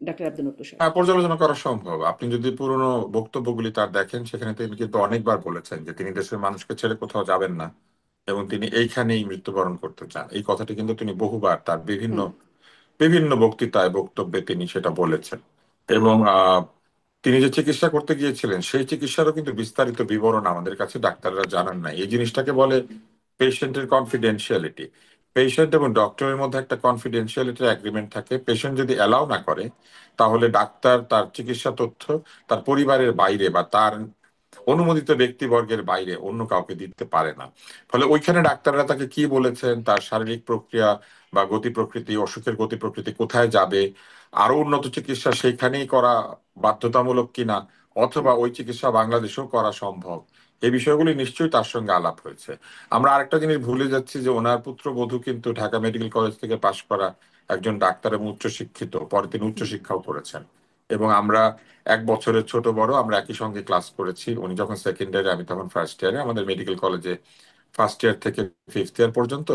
ডাক্তার আব্দুল নট্টু সাহেব? হ্যাঁ, পর্যালোচনা করা সম্ভব। আপনি যদি পুরনো বক্তব্যগুলি তার দেখেন, সেখানে তিনি কিন্তু অনেকবার বলেছেন যে তিনি দেশের মানুষকে ছেড়ে কোথাও যাবেন না এবং তিনি এইখানেই মৃত্যুবরণ করতে চান। এই কথাটি কিন্তু তিনি বহুবার তার বিভিন্ন হুম। বিভিন্ন বক্তৃতায় বক্তব্যে তিনি সেটা বলেছেন। এবং তিনি যে চিকিৎসা করতে গিয়েছিলেন সেই চিকিৎসারও কিন্তু বিস্তারিত বিবরণ আমাদের কাছে ডাক্তাররা জানান না। এই জিনিসটাকে বলে পেশেন্টের কনফিডেন্সিয়ালিটি। পেশেন্ট এবং ডক্টরের মধ্যে একটা কনফিডেন্সিয়ালিটির এগ্রিমেন্ট থাকে। পেশেন্ট যদি অ্যালাউ না করে, তাহলে ডাক্তার তার চিকিৎসা তথ্য তার পরিবারের বাইরে বা তার অনুমোদিত ব্যক্তিবর্গের বাইরে অন্য কাউকে দিতে পারে না। ফলে ওইখানে ডাক্তাররা তাকে কি বলেছেন, তার শারীরিক প্রক্রিয়া বা গতি প্রকৃতি, অসুখের গতি প্রকৃতি কোথায় যাবে, আরো উন্নত চিকিৎসা সেইখানেই করা বাধ্যতামূলক কিনা, অথবা ওই চিকিৎসা বাংলাদেশেও করা সম্ভব, এই বিষয়গুলি নিশ্চয়ই তার সঙ্গে আলাপ হয়েছে। আমরা আরেকটা জিনিস ভুলে যাচ্ছি যে ওনার পুত্রবধূ কিন্তু ঢাকা মেডিকেল কলেজ থেকে পাশ করা একজন ডাক্তার এবং উচ্চশিক্ষিত, পরে তিনি হুম। উচ্চশিক্ষাও করেছেন। এবং আমরা এক বছরের ছোট বড় আমরা একই সঙ্গে ক্লাস করেছি। উনি যখন সেকেন্ড ইয়ারে, আমি তখন ফার্স্ট ইয়ারে। আমাদের মেডিকেল কলেজে ফার্স্ট ইয়ার থেকে ফিফথ ইয়ার পর্যন্ত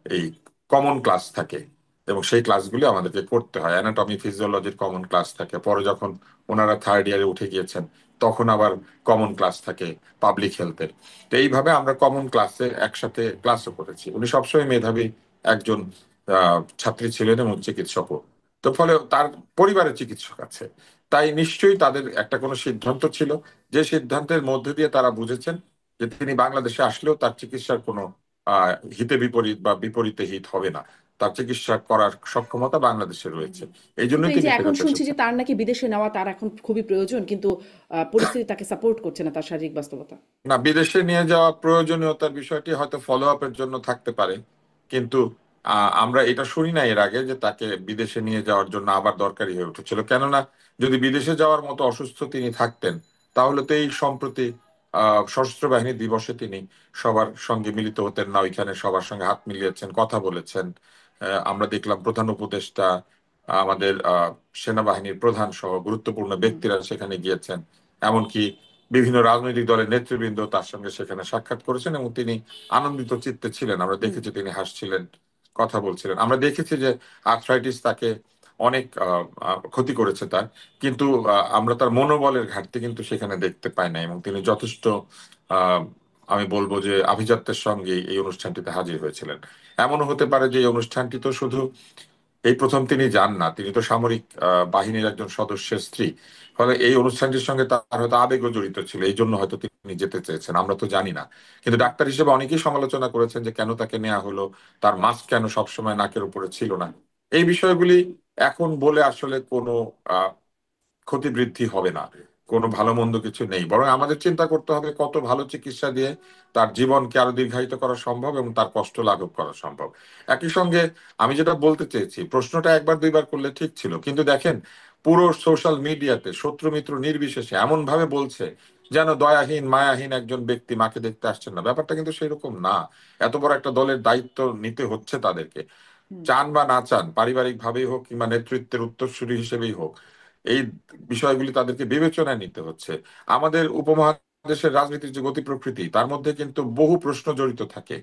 এই কমন ক্লাস থাকে এবং সেই ক্লাসগুলি আমাদেরকে করতে হয়। অ্যানাটমি ফিজিওলজির কমন ক্লাস থাকে। পরে যখন ওনারা থার্ড ইয়ারে উঠে গিয়েছেন, তখন আবার কমন ক্লাস থাকে পাবলিক হেলথের। তো এইভাবে আমরা কমন ক্লাসে একসাথে ক্লাসও করেছি। উনি সবসময় মেধাবী একজন ছাত্রী ছিলেন এবং চিকিৎসকও। তো ফলে তার পরিবারের চিকিৎসক আছে, তাই নিশ্চয়ই তাদের একটা কোনো সিদ্ধান্ত ছিল, যে সিদ্ধান্তের মধ্যে দিয়ে তারা বুঝেছেন যে তিনি বাংলাদেশে আসলেও তার চিকিৎসার কোনো হিতে বিপরীত বা বিপরীতে হিত হবে না। তার চিকিৎসা করার সক্ষমতা বাংলাদেশে রয়েছে, এই কিন্তু জন্যই এই যে তিনি এখন ফেরত শুনছি যে এসেছেন। তার নাকি বিদেশে নেওয়া তার এখন খুবই প্রয়োজন, কিন্তু পরিস্থিতি তাকে সাপোর্ট করছে না, তার শারীরিক বাস্তবতা। না, বিদেশে নিয়ে যাওয়া প্রয়োজনীয়তার বিষয়টি হয়তো ফলো আপের জন্য থাকতে পারে, কিন্তু আমরা এটা শুনি না এর আগে যে তাকে বিদেশে নিয়ে যাওয়ার জন্য আবার দরকারি হয়ে উঠেছিল। কেননা যদি বিদেশে যাওয়ার মতো অসুস্থ তিনি থাকতেন, তাহলে তো এই সম্প্রতি সশস্ত্র বাহিনী দিবসে তিনি সবার সঙ্গে মিলিত হতেন না, ওইখানে সবার সঙ্গে হাত মিলিয়েছেন, কথা বলেছেন। আমরা দেখলাম প্রধান উপদেষ্টা, আমাদের সেনাবাহিনীর প্রধান সহ গুরুত্বপূর্ণ হুম। ব্যক্তিরা সেখানে গিয়েছেন। এমনকি বিভিন্ন রাজনৈতিক দলের নেতৃবৃন্দ তার সঙ্গে সেখানে সাক্ষাৎ করেছেন এবং তিনি আনন্দিত চিত্তে ছিলেন। আমরা হুম। দেখেছি তিনি হাসছিলেন, কথা বলছিলেন। আমরা দেখেছি যে আর্থ্রাইটিস তাকে অনেক ক্ষতি করেছে তার, কিন্তু আমরা তার মনোবলের ঘাটতি কিন্তু সেখানে দেখতে পাই না এবং তিনি যথেষ্ট আহ, আমি বলবো যে আভিজাত্যের সঙ্গে এই অনুষ্ঠানটিতে হাজির হয়েছিলেন। এমনও হতে পারে যে এই অনুষ্ঠানটি তো শুধু এই প্রথম তিনি যান না, তিনি তো সামরিক বাহিনীর একজন সদস্যের স্ত্রী। ফলে এই অনুষ্ঠানটির সঙ্গে তার হয়তো আবেগও জড়িত ছিল, এই জন্য হয়তো তিনি যেতে চেয়েছেন, আমরা তো জানি না। কিন্তু ডাক্তার হিসেবে অনেকেই সমালোচনা করেছেন যে কেন তাকে নেওয়া হলো, তার মাস্ক কেন সবসময় নাকের উপরে ছিল না। এই বিষয়গুলি এখন বলে আসলে কোনো ক্ষতি বৃদ্ধি হবে না, কোনো ভালো মন্দ কিছু নেই। বরং আমাদের চিন্তা করতে হবে কত ভালো চিকিৎসা দিয়ে তার জীবনকে আরো দীর্ঘায়িত করা সম্ভব এবং তার কষ্ট লাঘব করা সম্ভব। একই সঙ্গে আমি যেটা বলতে চেয়েছি, প্রশ্নটা একবার দুইবার করলে ঠিক ছিল, কিন্তু দেখেন পুরো সোশ্যাল মিডিয়াতে শত্রু মিত্র নির্বিশেষে এমন ভাবে বলছে যেন দয়াহীন মায়াহীন একজন ব্যক্তি মাকে দেখতে আসছেন না। ব্যাপারটা কিন্তু সেরকম না। এত বড় একটা দলের দায়িত্ব নিতে হচ্ছে তাদেরকে, হুম। চান বা না চান, পারিবারিক ভাবেই হোক কিংবা নেতৃত্বের উত্তরসূরি হিসেবেই হোক, এই বিষয়গুলি তাদেরকে বিবেচনায় নিতে হচ্ছে। আমাদের উপমহাদেশের রাজনীতির যে গতি প্রকৃতি, তার মধ্যে কিন্তু বহু প্রশ্ন জড়িত থাকে।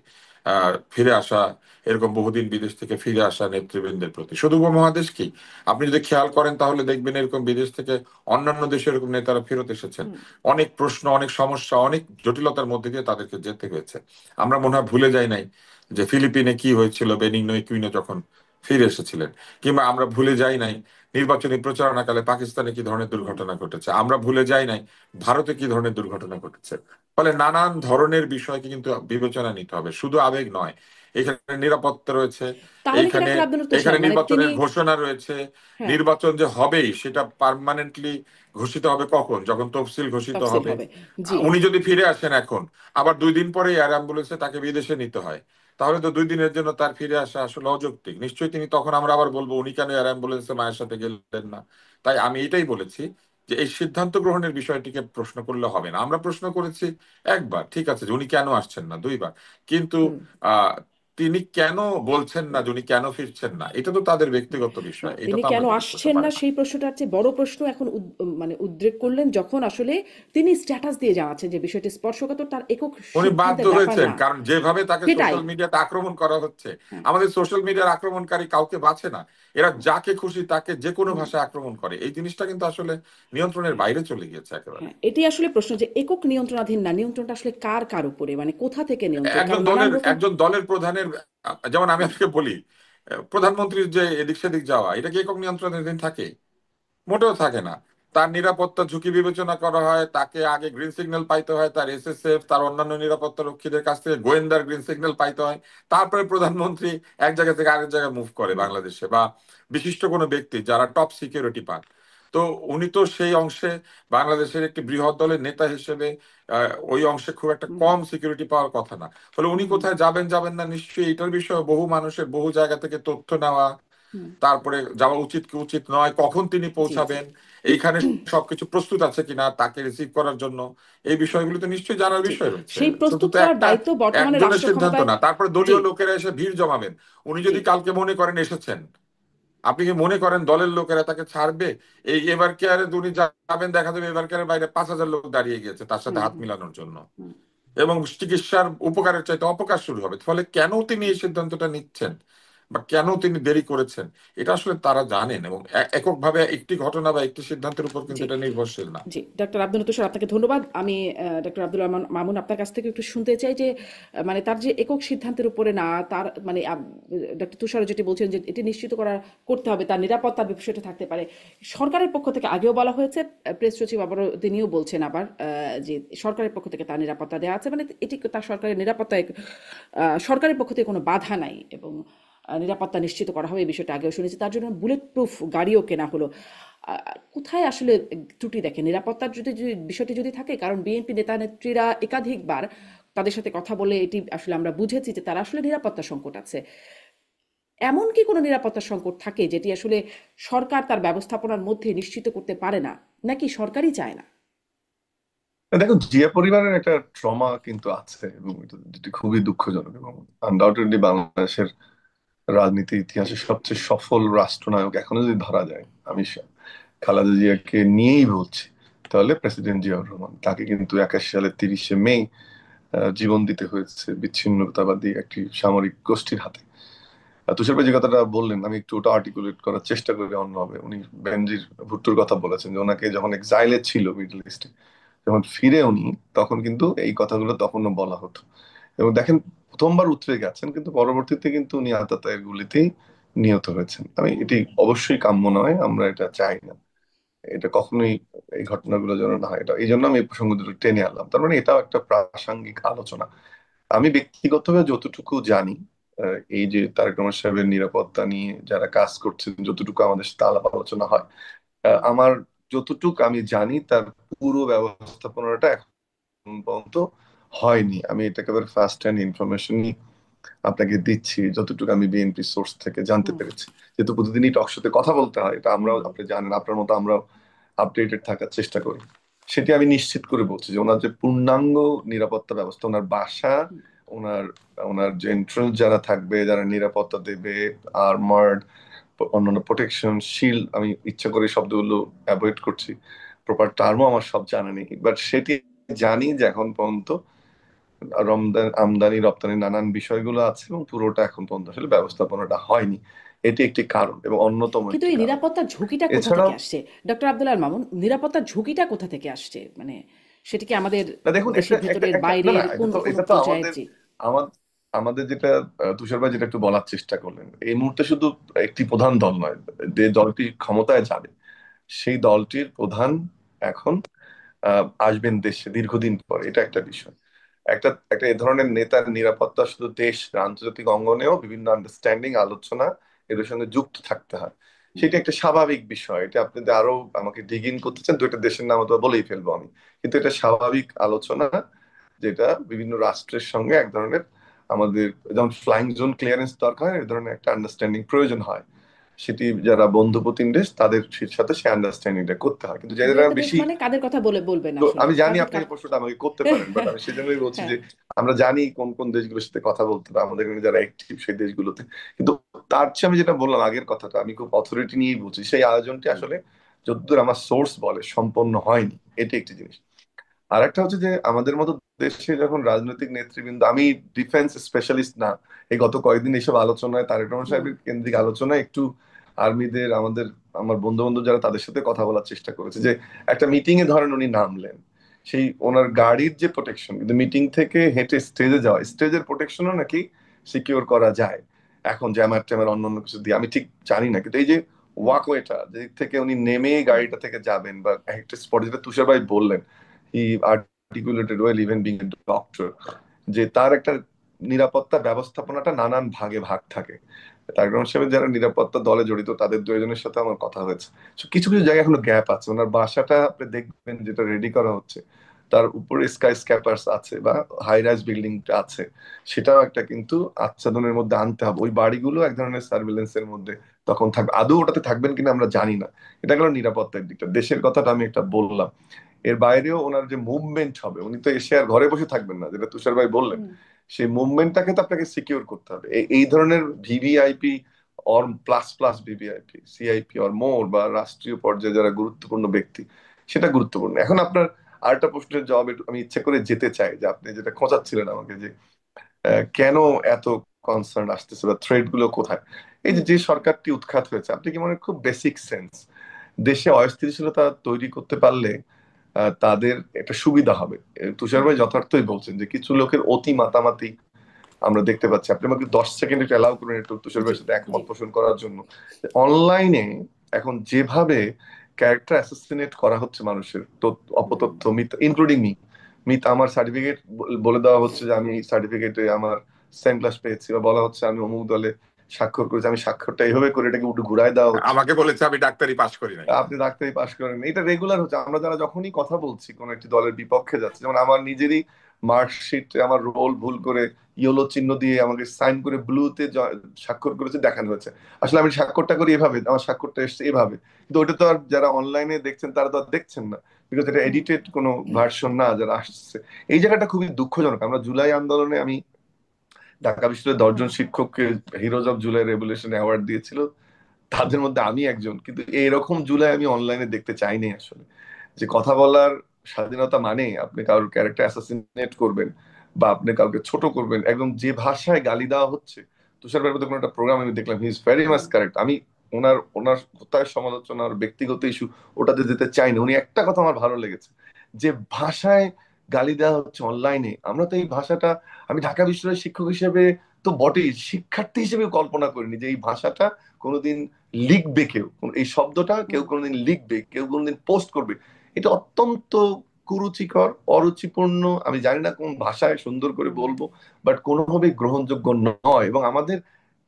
ফিরে আসা, এরকম বহুদিন বিদেশ থেকে ফিরে আসা নেতৃবৃন্দের প্রতি, শুধু উপমহাদেশ কি, আপনি যদি খেয়াল করেন তাহলে দেখবেন এরকম বিদেশ থেকে অন্যান্য দেশে এরকম নেতারা ফেরত এসেছেন। হুম। অনেক প্রশ্ন, অনেক সমস্যা, অনেক জটিলতার মধ্যে দিয়ে তাদেরকে যেতে হয়েছে। আমরা মনে হয় ভুলে যাই নাই যে ফিলিপিনে কি হয়েছিল বেনিগনো একুইনো যখন ফিরে এসেছিলেন, কিংবা আমরা ভুলে যাই নাই নির্বাচনী প্রচারণাকালে পাকিস্তানে কি ধরনের হুম। দুর্ঘটনা ঘটেছে, আমরা ভুলে যাই নাই ভারতে কি ধরনের দুর্ঘটনা ঘটেছে। ফলে নানান ধরনের বিষয়কে কিন্তু বিবেচনা নিতে হবে, শুধু আবেগ নয়। এখানে নিরাপত্তা রয়েছে, তাহলে কি এইখানে ডাক্তার আব্দুল নট্টু এখানে সাহেব, মানে তিনি, নির্বাচনের ঘোষণা রয়েছে। হ্যাঁ, নির্বাচন যে হবেই সেটা পার্মানেন্টলি ঘোষিত হবে কখন, যখন তফসিল ঘোষিত তফসিল হবে। হবে। জি। উনি যদি ফিরে আসেন এখন, আবার 2 দিন পরে এয়ার অ্যাম্বুলেন্সে তাকে বিদেশে নিতে হয়, তাহলে তো 2 দিনের জন্য তার ফিরে আসা আসলে অযৌক্তিক। নিশ্চয়ই তিনি তখন, আমরা আবার বলবো উনি কেন এয়ার অ্যাম্বুলেন্সে মায়ের সাথে গেলেন না। তাই আমি এটাই বলেছি যে এই সিদ্ধান্ত গ্রহণের বিষয়টিকে প্রশ্ন করলে হবে না। আমরা প্রশ্ন করেছি একবার, ঠিক আছে, যে উনি কেন আসছেন না, 2বার। কিন্তু হুম। আহ তিনি কেন বলছেন না যে উনি কেন ফিরছেন না, এটা তো তাদের ব্যক্তিগত না, বিষয়, এটা তিনি তো আমরা কেন জিজ্ঞেস করতে আসছেন পারি না না। সেই প্রশ্নটার চেয়ে বড় প্রশ্ন এখন মানে উদ্রেক করলেন যখন আসলে তিনি স্ট্যাটাস দিয়ে জানাচ্ছেন যে বিষয়টি স্পর্শকাতর, তার একক উনি বাধ্য সিদ্ধান্তের ব্যাপার হয়েছেন, না। কারণ যেভাবে তাকে সেটাই। সোশ্যাল মিডিয়াতে আক্রমণ করা হচ্ছে, হ্যাঁ। আমাদের সোশ্যাল মিডিয়ার আক্রমণকারী কাউকে বাঁচে না। এরা হ্যাঁ। যাকে খুশি তাকে যে কোনো হুম। ভাষায় আক্রমণ করে, এই জিনিসটা কিন্তু আসলে নিয়ন্ত্রণের হ্যাঁ। বাইরে চলে গিয়েছে একেবারে। হ্যাঁ, এটি আসলে প্রশ্ন যে একক নিয়ন্ত্রণাধীন না, নিয়ন্ত্রণটা আসলে কার উপরে, মানে কোথা থেকে নিয়ন্ত্রণ, কারণ নানান রকম। একজন দলের প্রধানের, যেমন আমি আপনাকে বলি, প্রধানমন্ত্রীর যে এদিক সেদিক যাওয়া, এটা কি একক নিয়ন্ত্রণাধীন থাকে? মোটেও থাকে না। তার নিরাপত্তা ঝুঁকি বিবেচনা করা হয়, তাকে আগে গ্রিন সিগন্যাল পাইতে হয় তার এসএসএফ, তার অন্যান্য নিরাপত্তা রক্ষীদের কাছ থেকে গোয়েন্দার গ্রিন সিগন্যাল পাইতে হয়, তারপরে প্রধানমন্ত্রী এক জায়গা থেকে আরেক জায়গায় মুভ করে হুম। বাংলাদেশে, বা বিশিষ্ট কোনো ব্যক্তি যারা টপ সিকিউরিটি পান। তো উনি তো সেই অংশে বাংলাদেশের একটি বৃহৎ দলের নেতা হিসেবে ওই অংশে খুব একটা হুম। কম সিকিউরিটি পাওয়ার কথা না। ফলে উনি হুম। কোথায় যাবেন যাবেন না, নিশ্চয়ই এটার বিষয়ে বহু মানুষের বহু জায়গা থেকে তথ্য নেওয়া, হুম। তারপরে যাওয়া উচিত কি উচিত নয়, কখন তিনি জি, জি। পৌঁছাবেন, এইখানে সবকিছু প্রস্তুত আছে কিনা তাকে রিসিভ করার জন্য, এই বিষয়গুলো তো নিশ্চয়ই জানার জি, বিষয় রয়েছে। সেই শুধু প্রস্তুত তো করার একটা দায়িত্ব বর্তমানে একজনের রাষ্ট্র সিদ্ধান্ত ক্ষমতায়। না, তারপরে জি। দলীয় লোকেরা এসে ভিড় জমাবেন। উনি জি। যদি কালকে মনে করেন এসেছেন, আপনি কি মনে করেন দলের লোকেরা তাকে ছাড়বে? এই এভার কেয়ারে উনি যাবেন, দেখা যাবে এভার কেয়ারের বাইরে 5,000 লোক দাঁড়িয়ে গিয়েছে তার সাথে হুম। হাত হুম। মিলানোর জন্য, হুম। এবং চিকিৎসার উপকারের চাইতে অপকার শুরু হবে। ফলে কেন তিনি এই সিদ্ধান্তটা নিচ্ছেন বা কেন তিনি দেরি করেছেন, এটা আসলে তারা জানেন, এবং এককভাবে একটি ঘটনা বা একটি সিদ্ধান্তের উপর কিন্তু জি। এটা নির্ভরশীল না। জি, ডক্টর আব্দুল তুষার, আপনাকে ধন্যবাদ। আমি ডক্টর আব্দুল রহমান মামুন, আপনার কাছ থেকে একটু শুনতে চাই যে মানে তার যে একক সিদ্ধান্তের উপরে না, তার মানে ডক্টর তুষার যেটি বলছেন যে এটি নিশ্চিত করতে হবে তার নিরাপত্তার বিষয়টা থাকতে পারে। সরকারের পক্ষ থেকে আগেও বলা হয়েছে, প্রেস সচিব আবারও তিনিও বলছেন আবার যে সরকারের পক্ষ থেকে তার নিরাপত্তা দেওয়া আছে, মানে এটি তার সরকারের নিরাপত্তায় সরকারের পক্ষ থেকে কোনো বাধা নাই, এবং নিরাপত্তা নিশ্চিত করা হবে, এই বিষয়টা আগেও শুনেছি। তার জন্য বুলেট প্রুফ গাড়িও কেনা হলো। কোথায় আসলে ত্রুটি দেখে নিরাপত্তার যদি বিষয়টি যদি থাকে, কারণ বিএনপি নেতা নেত্রীরা একাধিকবার তাদের সাথে কথা বলে এটি আসলে আমরা বুঝেছি যে তারা আসলে নিরাপত্তা সংকট আছে। এমন কি কোনো নিরাপত্তা সংকট থাকে যেটি আসলে সরকার তার ব্যবস্থাপনার মধ্যে নিশ্চিত করতে পারে না, নাকি সরকারই চায় না? দেখো, জিয়া পরিবারের একটা ট্রমা কিন্তু আছে, এবং যেটি খুবই দুঃখজনক, এবং আনডাউটেডলি বাংলাদেশের রাজনীতির ইতিহাসে সবচেয়ে সফল রাষ্ট্রনায়ক এখনো যদি ধরা যায়, আমি খালেদা জিয়াকে নিয়েই বলছি, তাহলে প্রেসিডেন্ট জিয়াউর রহমান। তাকে কিন্তু 81 সালের 30শে মে জীবন দিতে হয়েছে বিচ্ছিন্নতাবাদী একটি সামরিক গোষ্ঠীর হাতে। তুষার ভাই যে কথাটা বললেন, আমি একটু ওটা আর্টিকুলেট করার চেষ্টা করি অন্যভাবে। উনি বেনজির ভুট্টোর কথা বলেছেন যে ওনাকে যখন এক্সাইলে ছিল মিডল ইস্টে, যখন ফিরে উনি, তখন কিন্তু এই কথাগুলো তখনও বলা হতো। এবং দেখেন, প্রথমবার উতরে গেছেন, কিন্তু পরবর্তীতে কিন্তু উনি আততায়ীর গুলিতেই নিহত হয়েছেন। এটি অবশ্যই কাম্য নয়, আমরা এটা চাই না, এটা কখনোই এই ঘটনাগুলো যেন না হয়। এটা এই জন্য আমি এই প্রসঙ্গ দুটো টেনে আনলাম। তার মানে এটাও একটা প্রাসঙ্গিক আলোচনা। আমি ব্যক্তিগতভাবে যতটুকু জানি, এই যে তারেক রহমান সাহেবের নিরাপত্তা নিয়ে যারা কাজ করছেন, যতটুকু আমাদের সাথে আলাপ আলোচনা হয়, আমার যতটুকু আমি জানি, তার পুরো ব্যবস্থাপনাটা এখন পর্যন্ত হয়নি। আমি এটা একেবারে ফার্স্ট হ্যান্ড ইনফরমেশনই আপনাকে দিচ্ছি, যতটুকু আমি বিএনপি সোর্স থেকে জানতে হুম। পেরেছি। যেহেতু প্রতিদিনই টক শোতে কথা বলতে হয়, এটা আমরাও, হুম। আপনি জানেন, আপনার মতো আমরাও আপডেটেড থাকার চেষ্টা করি। সেটি আমি নিশ্চিত করে বলছি যে ওনার যে পূর্ণাঙ্গ নিরাপত্তা ব্যবস্থা, ওনার বাসা, হুম। ওনার ওনার যে এন্ট্রান্স যারা থাকবে, যারা নিরাপত্তা দেবে, আর্মার্ড, অন্যান্য প্রোটেকশন, শিল্ড, আমি ইচ্ছা করে শব্দগুলো অ্যাভয়েড করছি, প্রপার টার্মও আমার সব জানা নেই, বাট সেটি জানি যে এখন পর্যন্ত আমদানি রপ্তানি নানান বিষয়গুলো আছে, এবং পুরোটা এখন পর্যন্ত আসলে ব্যবস্থাপনাটা হয়নি। এটি একটি কারণ, এবং অন্যতম কিন্তু একটি এই কারণ। নিরাপত্তার ঝুঁকিটা কোথা থেকে এছাড়াও, আসছে? ডক্টর আব্দুল আল মামুন, নিরাপত্তার ঝুঁকিটা কোথা থেকে আসছে, মানে সেটি কি আমাদের না দেখুন, এটা দেশের একটা ভেতরের একটা না না, বাইরের এটা কোন তো কোন এটা তো পর্যায়ের? আমাদের জি। আমাদের আমাদের যেটা তুষার ভাই যেটা একটু বলার চেষ্টা করলেন, এই মুহূর্তে শুধু একটি প্রধান দল নয়, যে দলটি ক্ষমতায় যাবে সেই দলটির প্রধান এখন আসবেন দেশে দীর্ঘদিন পর, এটা একটা বিষয়। একটা একটা এ ধরনের নেতার নিরাপত্তা শুধু দেশ না, আন্তর্জাতিক অঙ্গনেও বিভিন্ন আন্ডারস্ট্যান্ডিং, আলোচনা এদের সঙ্গে যুক্ত থাকতে হয়। হুম। সেটা একটা স্বাভাবিক বিষয়। এটা আপনি যদি আরো আমাকে ডিগ ইন করতে চান, দুইটা দেশের নাম তো বলেই ফেলবো আমি, কিন্তু এটা স্বাভাবিক আলোচনা, যেটা বিভিন্ন রাষ্ট্রের সঙ্গে এক ধরনের, আমাদের যেমন ফ্লাইং জোন ক্লিয়ারেন্স দরকার হয়, এই ধরনের একটা আন্ডারস্ট্যান্ডিং প্রয়োজন হয়। সেটি যারা বন্ধুপ্রতিম দেশ তাদের সাথে সে আন্ডারস্ট্যান্ডিংটা করতে হয়, কিন্তু দু যারা একটা দেশ বেশি, মানে কাদের কথা বলবেন তো আসলে আমি জানি কাদের আপনি এই প্রশ্নটা আমাকে করতে পারেন, বাট আমি সেজন্যই বলছি হ্যাঁ। যে আমরা জানি কোন কোন দেশগুলোর সাথে কথা বলতে হবে, আমাদের এখানে যারা অ্যাক্টিভ সেই দেশগুলোতে। কিন্তু তার চেয়ে আমি যেটা বললাম আগের কথাটা, আমি খুব অথরিটি নিয়েই বলছি, সেই আয়োজনটি হুম, আসলে যতদূর আমার সোর্স বলে সম্পন্ন হয়নি, এটা একটি জিনিস। আর একটা হচ্ছে যে আমাদের মতো দেশে যখন রাজনৈতিক নেতৃবৃন্দ, আমি ডিফেন্স স্পেশালিস্ট না, এই গত কয়েকদিন এইসব আলোচনায় তারেক রহমান হুম, সাহেবের কেন্দ্রিক আলোচনায় একটু আর্মিদের, আমার বন্ধু বান্ধব যারা তাদের সাথে কথা বলার চেষ্টা করেছে, যে একটা মিটিং এ ধরেন উনি নামলেন, সেই ওনার গাড়ির যে প্রোটেকশন, কিন্তু মিটিং থেকে হেঁটে স্টেজে যাওয়া, স্টেজের প্রোটেকশনও নাকি সিকিউর করা যায় এখন জ্যামার ট্যামার অন্য অন্য কিছু দিয়ে, আমি ঠিক জানি না, কিন্তু এই যে হুম, ওয়াকওয়েটা যে থেকে উনি নেমে হুম, গাড়িটা থেকে যাবেন, বা একটা স্পট, যেটা তুষার ভাই বললেন, he articulated well even being doctor, যে তার একটা নিরাপত্তা ব্যবস্থাপনাটা নানান ভাগে ভাগ থাকে। তারেক রহমান সাহেবের যারা নিরাপত্তা দলে জড়িত তাদের দুজনের সাথে আমার কথা হয়েছে। So, কিছু কিছু জায়গায় এখনো গ্যাপ আছে, ওনার বাসাটা আপনি দেখবেন যেটা রেডি করা হচ্ছে, তার উপরে স্কাই স্ক্যাপার্স আছে বা হাই রাইজ বিল্ডিং আছে, সেটাও একটা কিন্তু আচ্ছাদনের মধ্যে আনতে হবে। ওই বাড়িগুলো এক ধরনের সার্ভিলেন্সের মধ্যে তখন থাকবে, আদৌ ওটাতে থাকবেন কিনা আমরা জানি না। এটা গেল নিরাপত্তার দিকটা, দেশের কথাটা আমি একটা বললাম। এর বাইরেও ওনার যে মুভমেন্ট হবে, উনি তো এসে আর ঘরে বসে থাকবেন না, যেটা তুষার ভাই বললেন, হুম, সেই মুভমেন্টটাকে তো আপনাকে সিকিউর করতে হবে। এই ধরনের VVIP or plus plus VVIP, CIP or more, বা রাষ্ট্রীয় পর্যায়ে যারা গুরুত্বপূর্ণ ব্যক্তি, সেটা গুরুত্বপূর্ণ। এখন আপনার আরেকটা প্রশ্নের জবাব আমি ইচ্ছে করে যেতে চাই, যে আপনি যেটা খোঁচাচ্ছিলেন আমাকে, যে কেন এত কনসার্ন আসতেছে বা থ্রেড গুলো কোথায়। এই যে হুম, যে সরকারটি উৎখাত হয়েছে, আপনি কি মনে হয় খুব বেসিক সেন্স, দেশে অস্থিতিশীলতা তৈরি করতে পারলে তাদের একটা সুবিধা হবে। তুষার হুম, ভাই যথার্থই বলছেন যে কিছু লোকের অতি মাতামাতি আমরা দেখতে পাচ্ছি। আপনি আমাকে 10 সেকেন্ড একটু অ্যালাউ করুন একটু তুষার জি, ভাইয়ের সাথে জি, একমত পোষণ করার জন্য। অনলাইনে এখন যেভাবে ক্যারেক্টার অ্যাসাসিনেট করা হচ্ছে মানুষের, হুম, অপতথ্য মিথ্যা, ইনক্লুডিং মি, আমার সার্টিফিকেট বলে দেওয়া হচ্ছে যে আমি সার্টিফিকেটে আমার সেম ক্লাস পেয়েছি, বা বলা হচ্ছে আমি অমুক দলে স্বাক্ষর করেছি, আমি স্বাক্ষরটা এইভাবে করে এটাকে উল্টো ঘুরায় দেওয়া হচ্ছে, আমাকে বলেছে আমি ডাক্তারি পাশ করি নাই। আপনি ডাক্তারি পাশ করেন। এটা রেগুলার হচ্ছে, আমরা যারা যখনই কথা বলছি কোন একটি দলের বিপক্ষে যাচ্ছে, যেমন আমার নিজেরই মার্কশিট আমার রোল ভুল করে ইয়েলো চিহ্ন দিয়ে আমাকে সাইন করে ব্লুতে স্বাক্ষর করেছে দেখানো হয়েছে। আসলে আমি স্বাক্ষরটা করি এভাবে, আমার স্বাক্ষরটা এসছে এভাবে, কিন্তু ওটা তো আর যারা অনলাইনে দেখছেন তারা তো আর দেখছেন না, বিকজ এটা হুম, এডিটেড কোনো ভার্সন না যারা আসছে। এই জায়গাটা খুবই দুঃখজনক। আমরা জুলাই আন্দোলনে আমি ঢাকা বিশ্ববিদ্যালয়ের হুম, 10 জন শিক্ষককে heroes of July revolution award দিয়েছিল, তাদের মধ্যে আমি একজন, কিন্তু এরকম জুলাই আমি অনলাইনে দেখতে চাইনি আসলে। যে কথা বলার স্বাধীনতা মানে আপনি কারোর ক্যারেক্টার অ্যাসাসিনেট করবেন, বা আপনি কাউকে ছোট করবেন, একদম যে ভাষায় গালি দেওয়া হচ্ছে। তুষার ভাইয়ের মধ্যে কোনো একটা প্রোগ্রাম আমি দেখলাম, he is very much hmm, correct. আমি ওনার ওনার কোথায় সমালোচনা, ওনার ব্যক্তিগত ইস্যু, ওটাতে যেতে চাই না। উনি একটা কথা আমার ভালো লেগেছে, যে ভাষায় গালি দেওয়া হচ্ছে অনলাইনে, আমরা তো এই ভাষাটা, আমি ঢাকা বিশ্ববিদ্যালয়ের শিক্ষক হিসেবে তো বটেই, শিক্ষার্থী হিসেবে কল্পনা করিনি যে এই ভাষাটা কোনোদিন লিখবে কেউ, এই শব্দটা কেউ হুম, কোনোদিন লিখবে, কেউ কোনোদিন পোস্ট করবে। এটা অত্যন্ত কুরুচিকর, অরুচিপূর্ণ, আমি জানি না কোন ভাষায় সুন্দর করে হুম, বলবো, বাট কোনোভাবেই গ্রহণযোগ্য নয়। এবং আমাদের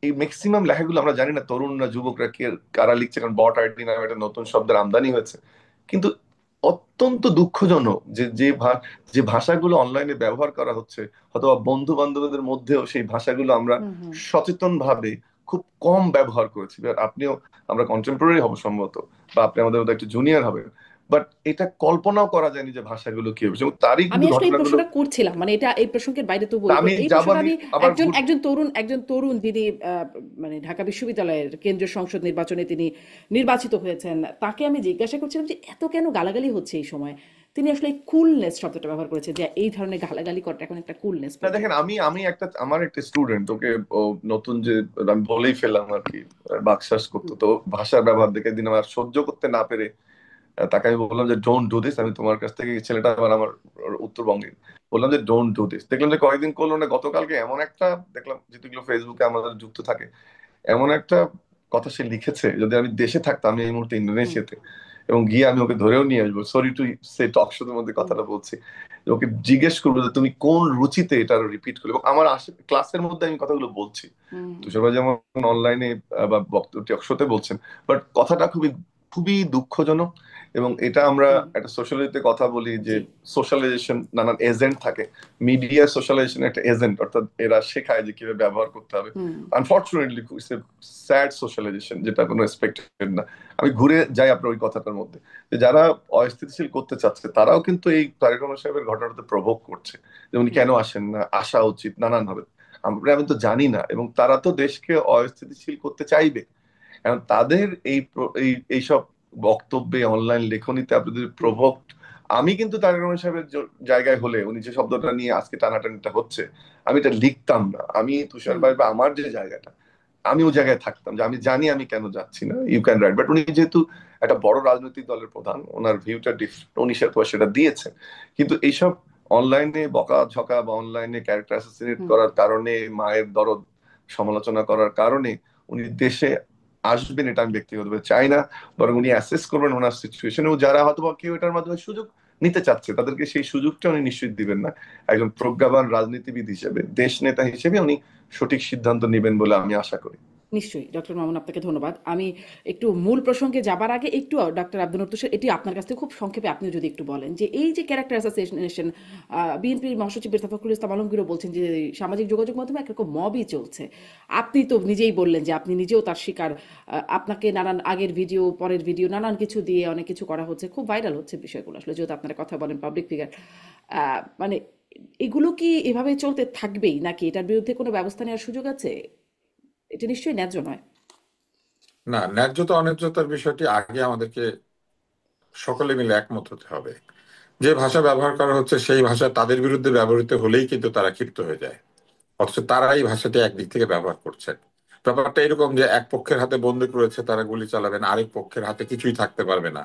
এই ম্যাক্সিমাম লেখাগুলো আমরা জানি না তরুণরা, যুবকরা কে কারা লিখছে, কারণ বট আইডি নামে একটা নতুন শব্দের আমদানি হয়েছে। কিন্তু অত্যন্ত দুঃখজনক যে যে ভাষাগুলো অনলাইনে ব্যবহার করা হচ্ছে, অথবা বন্ধু বান্ধবদের মধ্যেও সেই ভাষাগুলো আমরা হুম, হুম। সচেতন ভাবে খুব কম ব্যবহার করেছি। এবার আপনিও, আমরা কন্টেম্পোরারি হব সম্ভবত, বা আপনি আমাদের মধ্যে একটু জুনিয়র হবেন, বাট এটা কল্পনাও করা যায়নি যে ভাষাগুলো কি হবে, এবং তারই আমি কিন্তু আসলে এই ঘটনাগুলো। প্রশ্নটা করছিলাম, মানে এটা এই প্রসঙ্গের বাইরে তো বলবো, আমি এই যাব, প্রশ্নটা আমি আমি আবার একজন একজন তরুণ যিনি মানে ঢাকা বিশ্ববিদ্যালয়ের কেন্দ্রীয় সংসদ নির্বাচনে তিনি নির্বাচিত হয়েছেন, তাকে আমি জিজ্ঞাসা করছিলাম যে এত কেন গালাগালি হচ্ছে এই সময়। তিনি আসলে কুলনেস শব্দটা ব্যবহার করেছেন, যে এই ধরনের গালাগালি করাটা এখন একটা কুলনেস না পর্যায়ে দেখেন, গেছে। আমি আমি একটা, আমার একটা স্টুডেন্ট, ওকে ও নতুন যে, আমি বলেই ফেললাম আর কি, বাকশাস করতো, হুম, তো ভাষার ব্যবহার দেখে দিন আমার সহ্য করতে না পেরে তাকে আমি বললাম যে ডোন্ট ডু দিস। আমি তোমার কাছ থেকে, ছেলেটা আবার আমার উত্তরবঙ্গে, বললাম যে ডোন্ট ডু দিস। দেখলাম যে কয়েকদিন করলো না, গতকালকে এমন একটা দেখলাম, যেগুলো ফেসবুকে আমাদের যুক্ত থাকে, এমন একটা কথা সে লিখেছে, যদি আমি দেশে থাকতাম, আমি এই মুহূর্তে হুম, ইন্দোনেশিয়াতে, এবং গিয়ে আমি ওকে ধরেও নিয়ে আসবো, সরি টু সে টক শোর মধ্যে হুম, কথাটা বলছি, ওকে জিজ্ঞেস করবো যে তুমি কোন রুচিতে এটা রিপিট করলে, এবং আমার ক্লাসের মধ্যে আমি কথাগুলো বলছি। হুম, তুষার ভাই যেমন অনলাইনে বা বক্তব্য টক শোতে বলছেন, বাট কথাটা খুবই খুবই দুঃখজনক। এবং এটা আমরা হুম, একটা সোশ্যালজিতে কথা বলি যে জি, সোশ্যালাইজেশন, নানান এজেন্ট থাকে। মিডিয়া সোশ্যালাইজেশন একটা এজেন্ট, অর্থাৎ এরা শেখায় যে কিভাবে ব্যবহার করতে হবে। Hmm, unfortunately it's a sad socialization, যেটা কোনো এক্সপেক্টেড না। আমি ঘুরে যাই আপনার ওই কথাটার মধ্যে, যে যারা অস্থিতিশীল করতে চাচ্ছে তারাও কিন্তু এই তারেক রহমান সাহেবের ঘটনাটাতে প্রভোগ করছে, যে উনি হুম, কেন আসেন না, আসা উচিত নানান ভাবে। আমি তো জানি না, এবং তারা তো দেশকে অস্থিতিশীল করতে চাইবে। এখন তাদের এইসব বক্তব্যে, অনলাইন লেখনীতে আপনি যদি হুম, প্রভোক্ট, আমি কিন্তু তারেক রহমান সাহেবের জায়গায় হলে, উনি যে শব্দটা নিয়ে আজকে টানাটানিটা হচ্ছে, আমি এটা লিখতাম না। আমি তুষার হুম, ভাই বা আমার যে জায়গাটা, আমি ওই জায়গায় থাকতাম, যে আমি জানি আমি কেন যাচ্ছি না, ইউ ক্যান রাইট। বাট উনি যেহেতু একটা বড় রাজনৈতিক দলের প্রধান, ওনার ভিউটা ডিফারেন্ট, উনি সেটা দিয়েছেন। কিন্তু এইসব অনলাইনে বকাঝকা বা অনলাইনে ক্যারেক্টার অ্যাসাসিনেট হুম, করার কারণে, মায়ের দরদ সমালোচনা করার কারণে উনি দেশে আসবেন, এটা আমি ব্যক্তিগতভাবে চাই না। বরং উনি অ্যাসেস করবেন ওনার সিচুয়েশন, এবং যারা হয়তো বা কেউ এটার মাধ্যমে সুযোগ নিতে চাচ্ছে, তাদেরকে সেই সুযোগটা উনি নিশ্চয়ই দিবেন না। একজন প্রজ্ঞাবান রাজনীতিবিদ হিসেবে, দেশ নেতা হিসেবে উনি সঠিক সিদ্ধান্ত নেবেন বলে আমি আশা করি। নিশ্চয়ই ডক্টর মামুন, আপনাকে ধন্যবাদ। আমি একটু মূল প্রসঙ্গে যাবার আগে একটু ডক্টর আব্দুল তুষার, এটি আপনার কাছ থেকে খুব সংক্ষেপে আপনিও যদি একটু বলেন যে এই যে ক্যারেক্টার অ্যাসাসিনেশন, বিএনপির মহাসচিব মির্জা ফখরুল ইসলাম আলমগীরও বলছেন যে সামাজিক যোগাযোগ মাধ্যমে একরকম মবই চলছে। আপনি তো নিজেই বললেন যে আপনি নিজেও তার শিকার। আপনাকে নানান আগের ভিডিও, পরের ভিডিও, নানান কিছু দিয়ে অনেক কিছু করা হচ্ছে, খুব ভাইরাল হচ্ছে বিষয়গুলো আসলে, যেহেতু আপনারা কথা বলেন, পাবলিক ফিগার। মানে এগুলো কি এভাবে চলতে থাকবেই, নাকি এটার বিরুদ্ধে কোনো ব্যবস্থা নেওয়ার সুযোগ আছে? এটা নিশ্চয়ই ন্যায্য নয়। না, ন্যায্যতা অন্যায্যতার বিষয়টি আগে আমাদেরকে সকলে মিলে একমত হতে হবে। যে ভাষা ব্যবহার করা হচ্ছে সেই ভাষা তাদের বিরুদ্ধে ব্যবহৃত হলেই কিন্তু তারা ক্ষিপ্ত হয়ে যায়, অথচ তারা এই ভাষাটি একদিক থেকে ব্যবহার করছেন। ব্যাপারটা এরকম যে এক পক্ষের হাতে বন্দুক রয়েছে, তারা গুলি চালাবেন, আরেক পক্ষের হাতে কিছুই থাকতে পারবে না,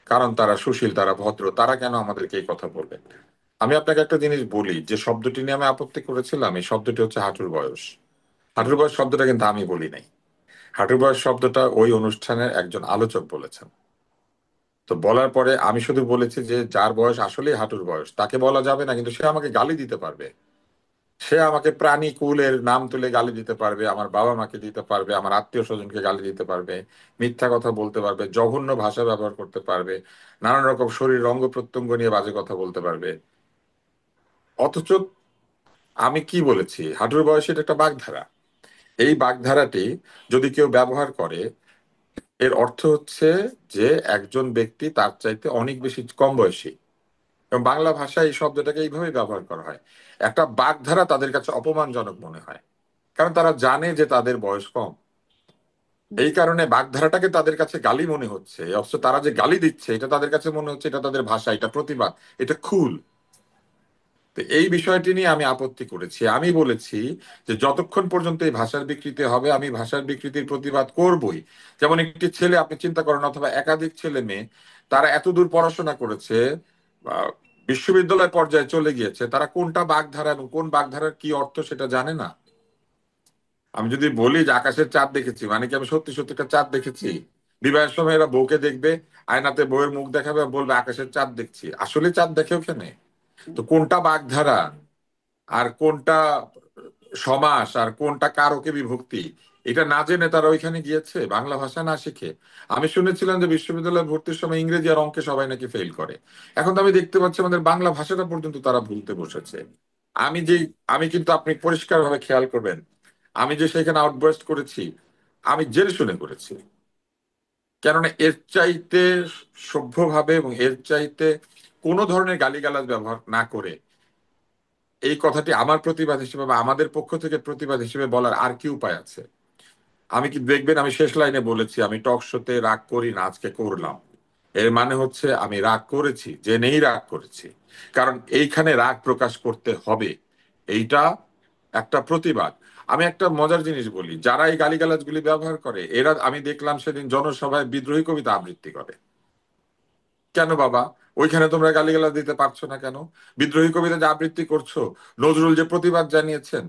কারণ তারা সুশীল, তারা ভদ্র, তারা কেন আমাদেরকে এই কথা বলবেন? আমি আপনাকে একটা জিনিস বলি, যে শব্দটি নিয়ে আমি আপত্তি করেছিলাম, এই শব্দটি হচ্ছে হাঁটুর বয়স। হুম, হাঁটুর বয়স শব্দটা কিন্তু আমি বলি নাই। হাঁটুর বয়স শব্দটা ওই অনুষ্ঠানের একজন আলোচক বলেছেন। তো বলার পরে আমি শুধু বলেছি যে যার বয়স আসলেই হাঁটুর বয়স তাকে বলা যাবে না, কিন্তু সে আমাকে গালি দিতে পারবে। সে আমাকে প্রাণী কুলের নাম তুলে গালি দিতে পারবে, আমার বাবা মাকে দিতে পারবে, আমার আত্মীয় স্বজনকে গালি দিতে পারবে, মিথ্যা কথা বলতে পারবে, জঘন্য ভাষা ব্যবহার করতে পারবে, নানান রকম শরীর অঙ্গ প্রত্যঙ্গ নিয়ে বাজে কথা বলতে পারবে। অথচ আমি কি বলেছি? হাঁটুর বয়সে এটা একটা বাগধারা। এই বাগধারাটি যদি কেউ ব্যবহার করে, এর অর্থ হচ্ছে যে একজন ব্যক্তি তার চাইতে অনেক বেশি কম বয়সী। এবং বাংলা ভাষায় এই শব্দটাকে এইভাবেই ব্যবহার করা হয়। একটা বাগধারা তাদের কাছে অপমানজনক মনে হয়, কারণ তারা জানে যে তাদের বয়স কম। হুম, এই কারণে বাগধারাটাকে তাদের কাছে গালি মনে হচ্ছে, অথচ তারা যে গালি দিচ্ছে এটা তাদের কাছে মনে হচ্ছে এটা তাদের ভাষা, এটা প্রতিবাদ, এটা খুল। তো এই বিষয়টি নিয়ে আমি আপত্তি করেছি। আমি বলেছি যে যতক্ষণ পর্যন্ত এই ভাষার বিকৃতি হবে, আমি ভাষার বিকৃতির প্রতিবাদ করবই। যেমন একটি ছেলে, আপনি চিন্তা করেন, অথবা একাধিক ছেলে মেয়ে, তারা এতদূর পড়াশোনা করেছে, আহ, বিশ্ববিদ্যালয় পর্যায়ে চলে গিয়েছে, তারা কোনটা বাগধারা এবং কোন বাগধারার কি অর্থ সেটা জানে না। আমি যদি বলি যে আকাশের চাঁদ দেখেছি, মানে কি আমি সত্যি সত্যি একটা চাঁদ দেখেছি? বিবাহের সময় এরা বউকে দেখবে, আয়নাতে বউয়ের মুখ দেখাবে, আর বলবে আকাশের চাঁদ দেখছি, আসলে চাঁদ দেখে ওখানে? হুম, তো কোনটা বাগধারা আর কোনটা সমাস আর কোনটা কারকে বিভক্তি, এটা না জেনে তারা ওইখানে গিয়েছে বাংলা ভাষা না শিখে। আমি শুনেছিলাম যে বিশ্ববিদ্যালয়ে ভর্তির সময় ইংরেজি আর অঙ্কে সবাই নাকি ফেল করে। এখন তো আমি দেখতে পাচ্ছি আমাদের বাংলা ভাষাটা পর্যন্ত তারা ভুলতে বসেছে। আমি যে আমি কিন্তু, আপনি পরিষ্কারভাবে খেয়াল করবেন, আমি যে সেখানে আউটবার্স্ট করেছি, আমি জেনে শুনে করেছি। কেননা এর চাইতে সভ্যভাবে এবং এর চাইতে কোনো ধরনের গালিগালাজ ব্যবহার না করে এই কথাটি আমার প্রতিবাদ হিসেবে বা আমাদের পক্ষ থেকে প্রতিবাদ হিসেবে বলার আর কি উপায় আছে? আমি কি দেখবেন, আমি শেষ লাইনে বলেছি আমি টক শোতে রাগ করি না, আজকে করলাম। এর মানে হচ্ছে আমি রাগ করেছি, জেনেই রাগ করেছি, কারণ এইখানে রাগ প্রকাশ করতে হবে। এইটা একটা প্রতিবাদ। আমি একটা মজার জিনিস বলি, যারা এই গালিগালাজগুলি ব্যবহার করে, এরা আমি দেখলাম সেদিন জনসভায় বিদ্রোহী কবিতা আবৃত্তি করে। কেন বাবা? ওইখানে তোমরা গালিগালাজ দিতে পারছো না কেন? বিদ্রোহী কবিতা যে আবৃত্তি করছো, নজরুল যে প্রতিবাদ জানিয়েছেন,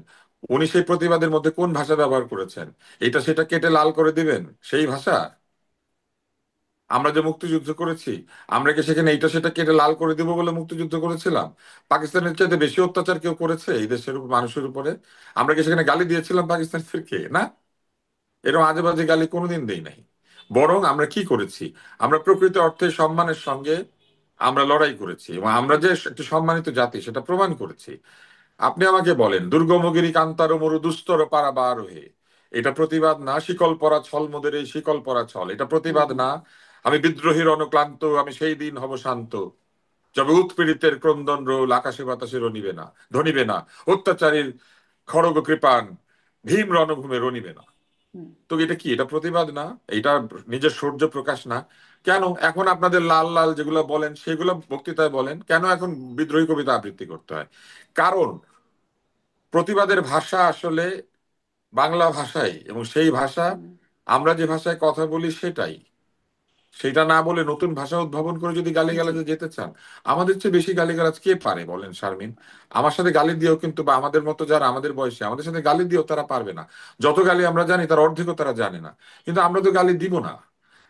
উনি সেই প্রতিবাদের মধ্যে কোন ভাষা ব্যবহার করেছেন? এটা সেটা কেটে লাল করে দিবেন সেই ভাষা? আমরা যে মুক্তিযুদ্ধ করেছি, আমরা কি সেখানে এইটা সেটা কেটে লাল করে দিব বলে মুক্তিযুদ্ধ করেছিলাম? পাকিস্তানের চাইতে বেশি অত্যাচার কেউ করেছে এই দেশের মানুষের উপরে? আমরা কি সেখানে গালি দিয়েছিলাম পাকিস্তানিদেরকে? না, এরকম আজে বাজে গালি কোনোদিন দেই নাই। বরং আমরা কি করেছি, আমরা প্রকৃত অর্থে সম্মানের সঙ্গে আমরা লড়াই করেছি এবং আমরা যে একটি সম্মানিত জাতি সেটা প্রমাণ করেছি। আপনি আমাকে বলেন, দুর্গমগিরি কান্তার মরু দুস্তর পারাবার হে, এটা প্রতিবাদ না? শিকল পরা ছল মোদের এই শিকল পরা ছল, এটা হুম প্রতিবাদ হুম না? আমি বিদ্রোহীর অনুক্লান্ত, আমি সেই দিন হব শান্ত, যবে উৎপীড়িতের ক্রন্দন রোল আকাশে বাতাসে রনিবে না, ধনিবে না, অত্যাচারীর খড়গ কৃপান ভীম রণভূমে রনিবে না। হুম। তো এটা কি, এটা প্রতিবাদ না? এটা নিজের শৌর্য প্রকাশ না? কেন এখন আপনাদের লাল লাল যেগুলো বলেন সেগুলো বক্তৃতায় বলেন, কেন এখন বিদ্রোহী কবিতা আবৃত্তি করতে হয়? কারণ প্রতিবাদের ভাষা আসলে বাংলা ভাষাই, এবং সেই ভাষা হুম। আমরা যে ভাষায় কথা বলি সেটাই। সেটা না বলে নতুন ভাষা উদ্ভাবন করে যদি জি। গালিগালাজে যেতে চান, আমাদের চেয়ে বেশি গালিগালাজ কে পারে বলেন শারমিন? আমার সাথে গালি দিয়েও কিন্তু, বা আমাদের মতো যারা আমাদের বয়সে আমাদের সাথে গালি দিয়েও তারা পারবে না। যত গালি আমরা জানি তার অর্ধেকও তারা জানে না। কিন্তু আমরা তো গালি দিব না,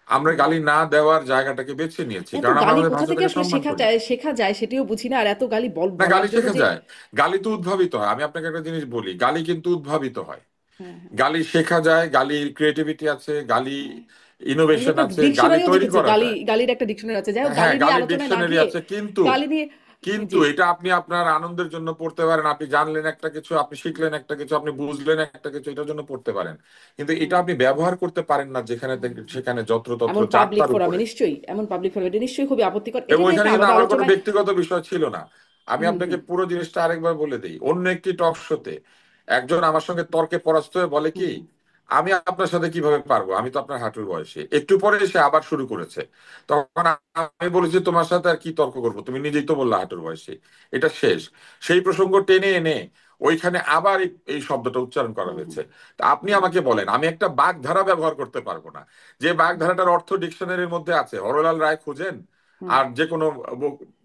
আমরা হুম। গালি না দেওয়ার জায়গাটাকে বেছে নিয়েছি এত কারণ আমরা গালি আমাদের কোথা থেকে ভাষাটাকে আসলে সম্মান করি। শেখা যায় সেটিও বুঝি না, আর এত গালি না, বলার গালি জন্য শেখা যে। যায়, গালি তো উদ্ভাবিত হয়। আমি আপনাকে একটা জিনিস বলি, গালি কিন্তু উদ্ভাবিত হয়। হ্যাঁ হ্যাঁ গালি শেখা যায়, গালির ক্রিয়েটিভিটি আছে, গালি হ্যাঁ। আমি ইনোভেশন একটা আছে, গালি ডিকশনারিও তৈরি দেখেছি, করা যায়। গালির একটা ডিকশনারি আছে। যাই হোক, হ্যাঁ, গালি নিয়ে গালির আলোচনায় না ডিকশনারি গিয়ে আছে, কিন্তু গালি নিয়ে। কিন্তু জি। এটা আপনি আপনার আনন্দের জন্য পড়তে পারেন, আপনি জানলেন একটা কিছু, আপনি শিখলেন একটা কিছু, আপনি বুঝলেন একটা কিছু, এটার জন্য পড়তে পারেন। কিন্তু এটা হুম আপনি ব্যবহার করতে পারেন না যেখানে হুম হুম। সেখানে যত্রতত্র এমন পাবলিক চারটার ফোরামে উপরে। নিশ্চয়ই, এমন পাবলিক ফোরামে এটা নিশ্চয়ই খুবই আপত্তিকর, এটা এবং নিয়ে ওইখানে একটা কিন্তু আলাদা আমার কোনো আলোচনায়। ব্যক্তিগত বিষয় ছিল না। আমি হুম আপনাকে হুম পুরো জিনিসটা আরেকবার বলে দিই, অন্য একটি টক শোতে একজন আমার সঙ্গে তর্কে পরাস্ত হয়ে বলে হুম কি, হুম আমি আপনার সাথে কিভাবে পারবো, আমি তো আপনার হাঁটুর বয়সে। একটু পরে এসে আবার শুরু করেছে। তখন আমি বলেছি, তোমার সাথে আর কি তর্ক করবো, তুমি নিজেই তো বললা হাঁটুর বয়সে, এটা শেষ। সেই প্রসঙ্গ টেনে এনে ওইখানে আবার এই শব্দটা উচ্চারণ করা হুম হুম হয়েছে। তা আপনি হুম আমাকে বলেন, আমি একটা বাগধারা ব্যবহার করতে পারবো না যে হুম বাগধারাটার অর্থ ডিকশনারির মধ্যে আছে? হরলাল রায় খুঁজেন হুম আর যে কোনো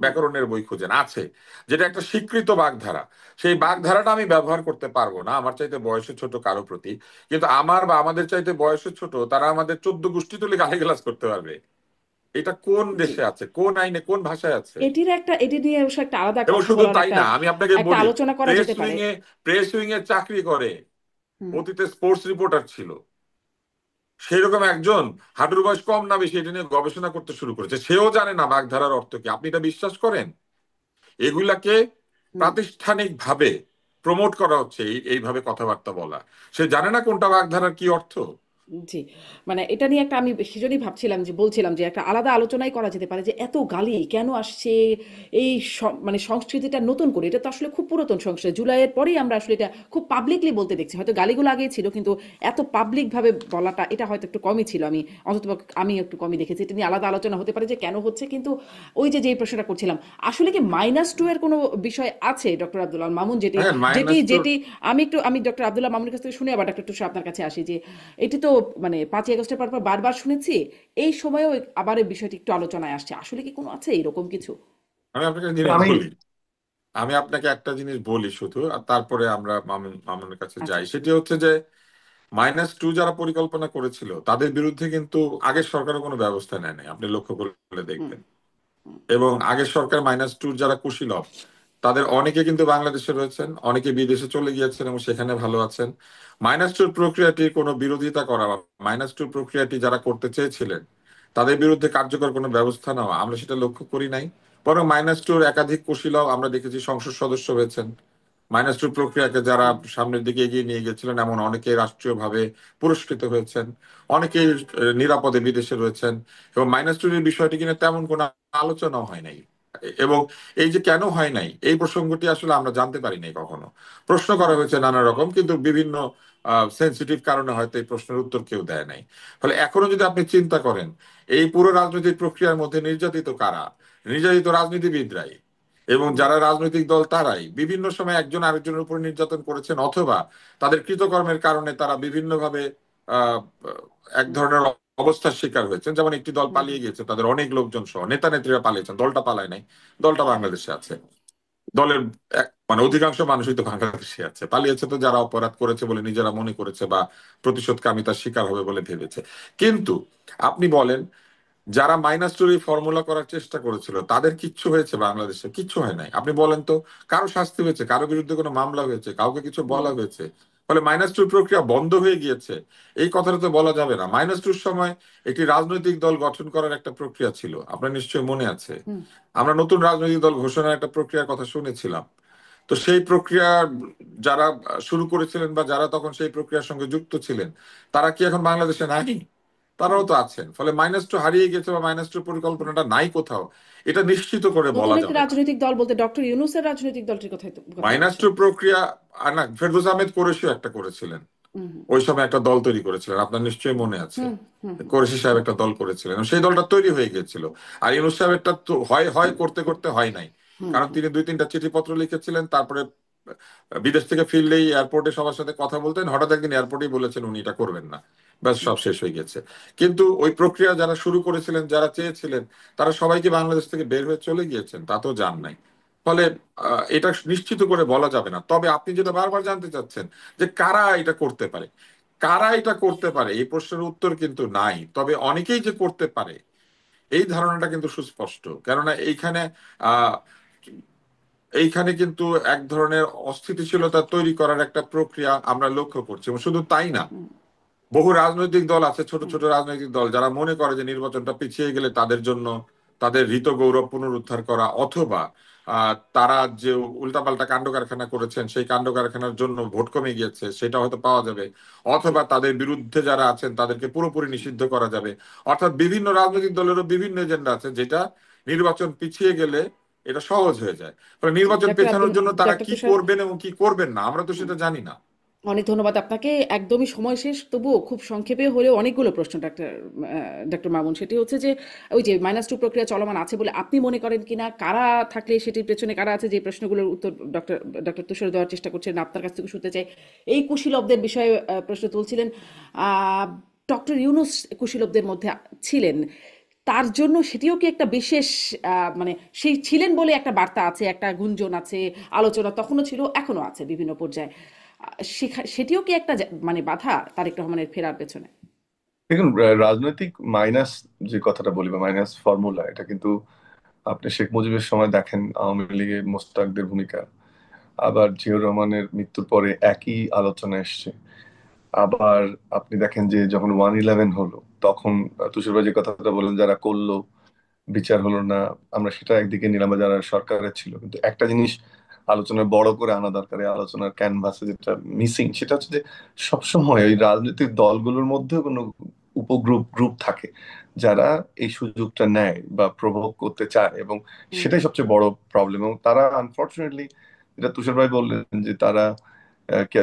হুম ব্যাকরণের বই খুঁজেন, আছে, যেটা একটা স্বীকৃত বাগধারা। সেই হুম হুম বাগধারাটা আমি ব্যবহার করতে পারবো না আমার চাইতে বয়সে ছোট কারো প্রতি। কিন্তু আমার বা আমাদের চাইতে বয়সে ছোট তারা আমাদের 14 গোষ্ঠী তুলে গালিগালাজ করতে পারবে। এটা কোন জি। দেশে আছে, কোন আইনে, কোন ভাষায় আছে? এটি নিয়ে অবশ্য একটা আলাদা এবং কথা শুধু বলার তাই একটা না, আমি আপনাকে একটা বলি, আলোচনা করা প্রেস যেতে পারে। উইং এ প্রেস উইং এ চাকরি করে, হুম। অতীতে স্পোর্টস রিপোর্টার ছিল, সেরকম একজন হাঁটুর বয়স কম না বেশি এটা নিয়ে গবেষণা করতে শুরু করেছে, সেও জানে না বাগধারার অর্থ কি। আপনি এটা বিশ্বাস করেন? এগুলাকে হুম। প্রাতিষ্ঠানিক ভাবে প্রমোট করা হচ্ছে, এইভাবে কথাবার্তা বলা। সে জানে না কোনটা বাগধারার কি অর্থ। জি। মানে এটা নিয়ে একটা, আমি সেজন্যই ভাবছিলাম, যে বলছিলাম যে একটা আলাদা আলোচনাই করা যেতে পারে যে এত গালি কেন আসছে, এই মানে সংস্কৃতিটা নতুন করে, এটা তো আসলে খুব পুরাতন সংস্কৃতি। জুলাইয়ের পরেই আমরা আসলে এটা খুব পাবলিকলি বলতে দেখছি। হয়তো গালিগুলো আগেই ছিল, কিন্তু এত পাবলিকভাবে বলাটা এটা হয়তো একটু কমই ছিল। আমি একটু কমই দেখেছি। এটা নিয়ে আলাদা আলোচনা হতে পারে যে কেন হচ্ছে। কিন্তু ওই যে যেই প্রশ্নটা করছিলাম, আসলে কি -2 এর কোনো বিষয় আছে ডক্টর আব্দুল মামুন? যেটি হ্যাঁ, যেটি মাইনাস তো। যেটি আমি ডক্টর আব্দুল্লাহ মামুনের কাছ থেকে শুনে আবার ডক্টর টুসা আপনার কাছে আসি, যে এটি তো মানে 5ই আগস্টের পর বারবার শুনেছি, এই সময়েও আবার এই বিষয়টি একটু আলোচনায় আসছে। আসলে কি কোনো আছে এরকম কিছু? আমি আপনাকে একটা জিনিস আমি বলি, আমি আপনাকে একটা জিনিস বলি শুধু, আর তারপরে আমরা মামুনের কাছে আচ্ছা। যাই। সেটি হচ্ছে যে -2 যারা পরিকল্পনা করেছিল তাদের বিরুদ্ধে কিন্তু আগের সরকারও কোনো ব্যবস্থা নেয় নাই, আপনি লক্ষ্য করলে হুম দেখবেন। হুম এবং আগের সরকার -2 যারা কুশীলব, তাদের অনেকে কিন্তু বাংলাদেশে রয়েছেন, অনেকে বিদেশে চলে গিয়েছেন এবং সেখানে ভালো আছেন। -2 প্রক্রিয়াটির কোনো বিরোধিতা করা বা -2 প্রক্রিয়াটি যারা করতে চেয়েছিলেন তাদের বিরুদ্ধে কার্যকর কোনো ব্যবস্থা নেওয়া, আমরা সেটা লক্ষ্য করি নাই। বরং -2 একাধিক কুশীলব আমরা দেখেছি সংসদ সদস্য হয়েছেন। -2 প্রক্রিয়াকে যারা হুম সামনের দিকে এগিয়ে নিয়ে গেছিলেন এমন অনেকে রাষ্ট্রীয়ভাবে পুরস্কৃত হয়েছেন, অনেকেই নিরাপদে বিদেশে রয়েছেন। এবং -2 এর বিষয়টি কিনা তেমন কোনো আলোচনা হয় নাই। এবং এই যে কেন হয় নাই এই প্রসঙ্গটি আসলে আমরা জানতে পারি নাই কখনো। প্রশ্ন হুম করা হয়েছে নানা রকম, কিন্তু বিভিন্ন সেন্সিটিভ কারণে হয়তো এই প্রশ্নের উত্তর কেউ দেয় নাই। ফলে এখনো যদি আপনি চিন্তা করেন, এই পুরো রাজনৈতিক প্রক্রিয়ার মধ্যে নির্যাতিত কারা? নির্যাতিত রাজনীতিবিদরাই, এবং হুম যারা রাজনৈতিক দল তারাই বিভিন্ন সময় একজন আরেকজনের উপর নির্যাতন করেছেন, অথবা তাদের কৃতকর্মের কারণে তারা বিভিন্নভাবে আহ এক হুম ধরনের অবস্থার শিকার হয়েছেন। যেমন একটি দল হুম পালিয়ে গেছে, তাদের অনেক লোকজন সহ নেতা নেত্রীরা পালিয়েছেন, দলটা পালায় নাই, দলটা বাংলাদেশে আছে। দলের মানে অধিকাংশ মানুষই তো বাংলাদেশে আছে, পালিয়েছে তো যারা অপরাধ করেছে বলে নিজেরা মনে করেছে বা প্রতিশোধকামিতার শিকার হবে বলে ভেবেছে। কিন্তু আপনি বলেন, যারা -2 ফর্মুলা করার চেষ্টা করেছিল তাদের কিচ্ছু হয়েছে? বাংলাদেশে কিচ্ছু হয় নাই। আপনি বলেন তো, কারো শাস্তি হয়েছে, কারো বিরুদ্ধে কোনো মামলা হয়েছে, কাউকে কিছু হুম বলা হয়েছে? ফলে -2 প্রক্রিয়া বন্ধ হয়ে গিয়েছে এই কথাটা তো বলা যাবে না। -2 সময় একটি রাজনৈতিক দল গঠন করার একটা প্রক্রিয়া ছিল, আপনার নিশ্চয়ই মনে আছে। হুম। আমরা নতুন রাজনৈতিক দল ঘোষণার একটা প্রক্রিয়ার কথা শুনেছিলাম। তো সেই প্রক্রিয়া যারা শুরু করেছিলেন বা যারা তখন সেই প্রক্রিয়ার সঙ্গে যুক্ত ছিলেন, তারা কি এখন বাংলাদেশে নাই? তারাও তো আছেন। ফলে -2 হারিয়ে গেছে বা -2 পরিকল্পনাটা নাই কোথাও, এটা নিশ্চিত করে নতুন বলা একটি যাবে না। রাজনৈতিক দল বলতে ডক্টর ইউনূসের রাজনৈতিক দলটির কথাই -2 বলছেন? প্রক্রিয়া আর না, ফেরদৌস আহমেদ কোরেশিও একটা করেছিলেন, হুম হুম ওই সময় একটা দল তৈরি করেছিলেন, আপনার নিশ্চয়ই মনে আছে। হুম হুম হুম কোরেশি সাহেব একটা দল করেছিলেন, সেই দলটা তৈরি হয়ে গিয়েছিল। আর ইউনূস সাহেবের তো হয় হয় করতে করতে হয় নাই, হুম কারণ হুম তিনি 2-3টা চিঠিপত্র লিখেছিলেন, তারপরে বিদেশ থেকে ফিরলেই এয়ারপোর্টে সবার সাথে কথা বলতেন, হঠাৎ একদিন এয়ারপোর্টেই বলেছেন উনি এটা করবেন না, ব্যাস হুম। সব শেষ হয়ে গেছে। কিন্তু ওই প্রক্রিয়া যারা শুরু করেছিলেন, যারা চেয়েছিলেন, তারা সবাই কি বাংলাদেশ থেকে বের হয়ে চলে গিয়েছেন? তা তো যান নাই। ফলে এটা নিশ্চিত করে বলা যাবে না। তবে আপনি যেটা বারবার জানতে চাচ্ছেন যে কারা এটা করতে পারে, কারা এটা করতে পারে, এই প্রশ্নের উত্তর কিন্তু নাই। তবে অনেকেই যে করতে পারে এই ধারণাটা কিন্তু সুস্পষ্ট। কেননা আহ এইখানে কিন্তু এক ধরনের অস্থিতিশীলতা তৈরি করার একটা প্রক্রিয়া আমরা লক্ষ্য করছি। এবং শুধু তাই না, হুম বহু রাজনৈতিক দল আছে, ছোট হুম ছোট রাজনৈতিক দল, যারা মনে করে যে নির্বাচনটা পিছিয়ে গেলে তাদের জন্য তাদের হৃত গৌরব পুনরুদ্ধার করা, অথবা তারা যে উল্টাপাল্টা কাণ্ড কারখানা করেছেন সেই কাণ্ড কারখানার জন্য ভোট কমে গিয়েছে সেটা হয়তো পাওয়া যাবে, জি অথবা তাদের বিরুদ্ধে যারা আছেন তাদেরকে পুরোপুরি নিষিদ্ধ করা যাবে। অর্থাৎ বিভিন্ন রাজনৈতিক দলেরও বিভিন্ন এজেন্ডা আছে, যেটা নির্বাচন পিছিয়ে গেলে এটা সহজ হয়ে যায়। ফলে জি নির্বাচন ডাক্তার পেছানোর আব্দুল জন্য তারা ডাক্তার কি তুষার, করবেন এবং কি করবেন না আমরা তো হুম, সেটা জানি না। অনেক ধন্যবাদ আপনাকে। একদমই সময় শেষ, তবুও খুব সংক্ষেপে হলেও অনেকগুলো প্রশ্ন ডক্টর মামুন। সেটি হচ্ছে যে ওই যে -2 প্রক্রিয়া চলমান আছে বলে আপনি মনে করেন কিনা, কারা থাকলে সেটির পেছনে কারা আছে, যে প্রশ্নগুলোর উত্তর ডক্টর ডক্টর তুষার দেওয়ার চেষ্টা করছেন, আপনার কাছ থেকে শুনতে চাই। এই কুশীলবদের বিষয়ে প্রশ্ন তুলছিলেন। ডক্টর ইউনূস কুশীলবদের মধ্যে ছিলেন, তার জন্য সেটিও কি একটা বিশেষ মানে সেই ছিলেন বলে একটা বার্তা আছে, একটা গুঞ্জন আছে, আলোচনা তখনও ছিল, এখনো আছে বিভিন্ন পর্যায়ে। সেটিও কি একটা মানে বাধা তারেক রহমানের ফেরার পেছনে? দেখুন, রাজনৈতিক মাইনাস যে কথাটা বলি বা মাইনাস ফর্মুলা, এটা কিন্তু আপনি শেখ মুজিবের সময় দেখেন আওয়ামী লীগের মোস্তাকদের ভূমিকা, আবার জিয়াউর রহমানের মৃত্যুর পরে একই আলোচনা এসছে। আবার আপনি দেখেন যে যখন 1/11 হলো তখন তুষার ভাই যে কথাটা বললেন, যারা করলো বিচার হলো না, আমরা সেটা একদিকে নিলাম, বা যারা সরকারে ছিল। কিন্তু একটা জিনিস আলোচনায় বড় করে আনা দরকার, এই আলোচনার ক্যানভাসে যেটা মিসিং সেটা হচ্ছে যে সবসময় ওই রাজনৈতিক দলগুলোর মধ্যেও কোনো উপগ্রুপ গ্রুপ থাকে যারা এই সুযোগটা নেয় বা প্রভোগ করতে চায়, এবং হুম সেটাই সবচেয়ে বড় প্রবলেম। এবং তারা আনফরচুনেটলি, যেটা তুষার ভাই বললেন, যে তারা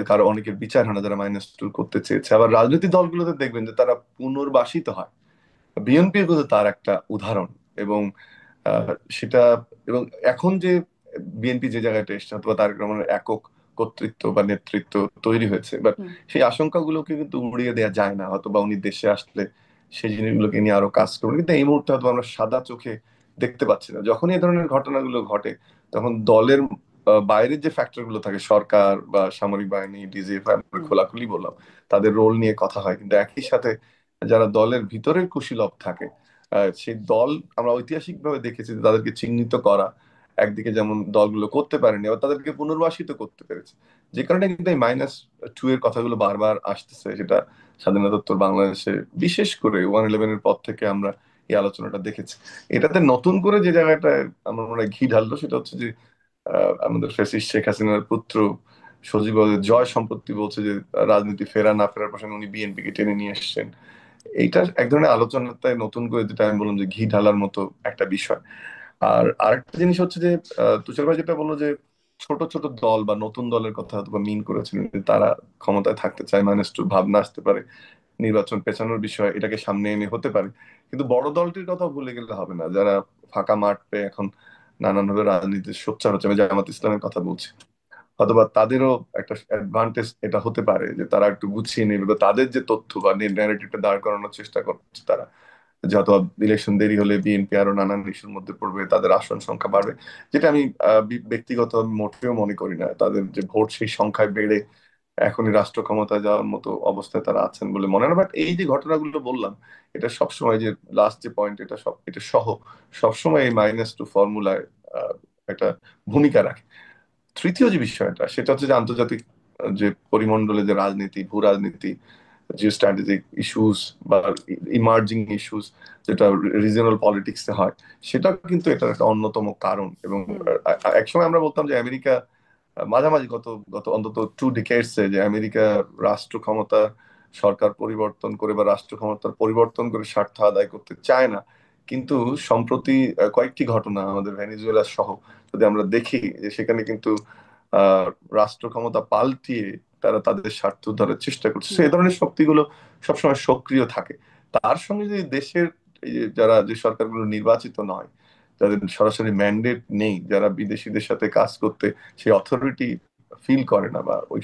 কারো অনেকের বিচার হয় না যারা -2 করতে চেয়েছে। আবার রাজনৈতিক দলগুলোতে দেখবেন যে তারা পুনর্বাসিত হয়। বিএনপি কিন্তু তার একটা উদাহরণ। এবং আহ, সেটা, এবং এখন যে বিএনপি যে জায়গাটা এসছে, অথবা তারেক রহমানের একক কর্তৃত্ব বা নেতৃত্ব তৈরি হয়েছে, বাট হুম সেই আশঙ্কাগুলোকে কিন্তু উড়িয়ে দেওয়া যায় না। হয়তো বা উনি দেশে আসলে সেই জিনিসগুলোকে নিয়ে আরো কাজ করবেন, কিন্তু এই মুহূর্তে হয়তো আমরা সাদা চোখে দেখতে পাচ্ছি না। যখন এই ধরনের ঘটনাগুলো ঘটে তখন দলের বাইরের যে ফ্যাক্টর গুলো থাকে, সরকার বা সামরিক বাহিনী, ডিজিএফআই, আমরা হুম খোলাখুলি বললাম, তাদের রোল নিয়ে কথা হয়। কিন্তু একই সাথে যারা দলের ভিতরের কুশীলব থাকে, সেই দল, আমরা ঐতিহাসিক ভাবে দেখেছি যে তাদেরকে চিহ্নিত করা একদিকে যেমন দলগুলো করতে পারেনি, আবার তাদেরকে পুনর্বাসিত করতে পেরেছে। যে কারণে কিন্তু এই -2 এর কথাগুলো বারবার আসতেছে, যেটা স্বাধীনতোত্তর বাংলাদেশে, বিশেষ করে 1/11 এর পর থেকে আমরা এই আলোচনাটা দেখেছি। এটাতে নতুন করে যে জায়গাটায় আমরা মনে হয় ঘি ঢাললো, সেটা হচ্ছে যে আমাদের ফ্যাসিস্ট শেখ হাসিনার পুত্র সজীব ওয়াজেদ জয় সম্পত্তি বলছে যে রাজনীতি ফেরা না ফেরার প্রসঙ্গে উনি বিএনপিকে টেনে নিয়ে এসেছেন। এইটা এক ধরনের আলোচনাতে নতুন করে, যেটা আমি বললাম, যে ঘি ঢালার মতো একটা বিষয়। আর আরেকটা জিনিস হচ্ছে যে তুষার ভাই যেটা বললো যে ছোট ছোট দল বা নতুন দলের কথা হয়তো বা মিন করেছিলেন, যে তারা ক্ষমতায় থাকতে চায়, -2 ভাবনা আসতে পারে, নির্বাচন পেছানোর বিষয় এটাকে সামনে এনে হতে পারে। কিন্তু বড় দলটির কথা ভুলে গেলে হবে না, যারা ফাঁকা মাঠ পেয়ে এখন নানানভাবে রাজনীতিতে সোচ্চার হচ্ছে। আমি জামাত ইসলামের কথা বলছি। অথবা তাদেরও একটা অ্যাডভান্টেজ এটা হতে পারে যে তারা একটু গুছিয়ে নেবে, বা তাদের যে তথ্য বা ন্যারেটিভটা দাঁড় করানোর চেষ্টা করছে তারা, যে হয়তো ইলেকশন দেরি হলে বিএনপি আরো নানান ইস্যুর মধ্যে পড়বে, তাদের আসন সংখ্যা বাড়বে। যেটা আমি ব্যক্তিগত মোটেও মনে করি না। তাদের যে ভোট সেই সংখ্যায় বেড়ে এখনই রাষ্ট্র ক্ষমতায় যাওয়ার মতো অবস্থায় তারা আছেন বলে মনে হয় না। বাট এই যে ঘটনাগুলো বললাম, এটা সবসময়, যে লাস্ট যে পয়েন্ট, এটা সহ সবসময় এই -2 ফর্মুলায় একটা ভূমিকা রাখে। তৃতীয় যে বিষয়টা, সেটা হচ্ছে যে আন্তর্জাতিক যে পরিমণ্ডলে যে রাজনীতি, ভূ রাজনীতি, জিও স্ট্র্যাটেজিক ইস্যুস বা ইমার্জিং ইস্যুস যেটা রিজিওনাল পলিটিক্সে হয়, সেটা কিন্তু এটার একটা অন্যতম কারণ। এবং হুম একসময় আমরা বলতাম যে আমেরিকা মাঝামাঝি গত গত অন্তত 2 ডিকেডসে যে আমেরিকা রাষ্ট্র ক্ষমতা, সরকার পরিবর্তন করে বা রাষ্ট্র ক্ষমতার পরিবর্তন করে স্বার্থ আদায় করতে চায় না। কিন্তু সম্প্রতি কয়েকটি ঘটনা আমাদের ভেনেজুয়েলা সহ যদি আমরা দেখি, যে সেখানে কিন্তু আহ রাষ্ট্র ক্ষমতা পাল্টিয়ে তারা তাদের স্বার্থ উদ্ধারের চেষ্টা করছে। So, হুম এই ধরনের শক্তিগুলো সবসময় সক্রিয় থাকে। তার সঙ্গে যদি দেশের এই যারা যে সরকারগুলো নির্বাচিত নয়, যাদের সরাসরি ম্যান্ডেট নেই, যারা বিদেশিদের সাথে কাজ করতে সেই অথরিটি ফিল করে না বা ওই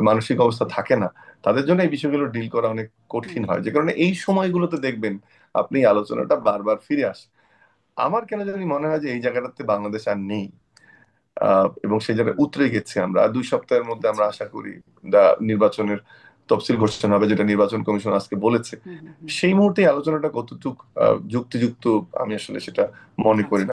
মানসিক অবস্থা থাকে না, তাদের জন্য এই বিষয়গুলো ডিল করা অনেক হুম কঠিন হয়। যে কারণে এই সময়গুলোতে দেখবেন আপনি এই আলোচনাটা বারবার ফিরে আসে। আমার কেন জানি মনে হয় যে এই জায়গাটাতে বাংলাদেশ আর নেই, এবং সেই জায়গায় উতরে গেছে আমরা। আর 2 সপ্তাহের মধ্যে আমরা আচ্ছা আশা করি নির্বাচনের তফসিল ঘোষণা হবে, যেটা নির্বাচন কমিশন আজকে বলেছে। হুম হুম হুম সেই মুহূর্তে এই আলোচনাটা কতটুক যুক্তিযুক্ত আমি আসলে সেটা মনে করি আচ্ছা না।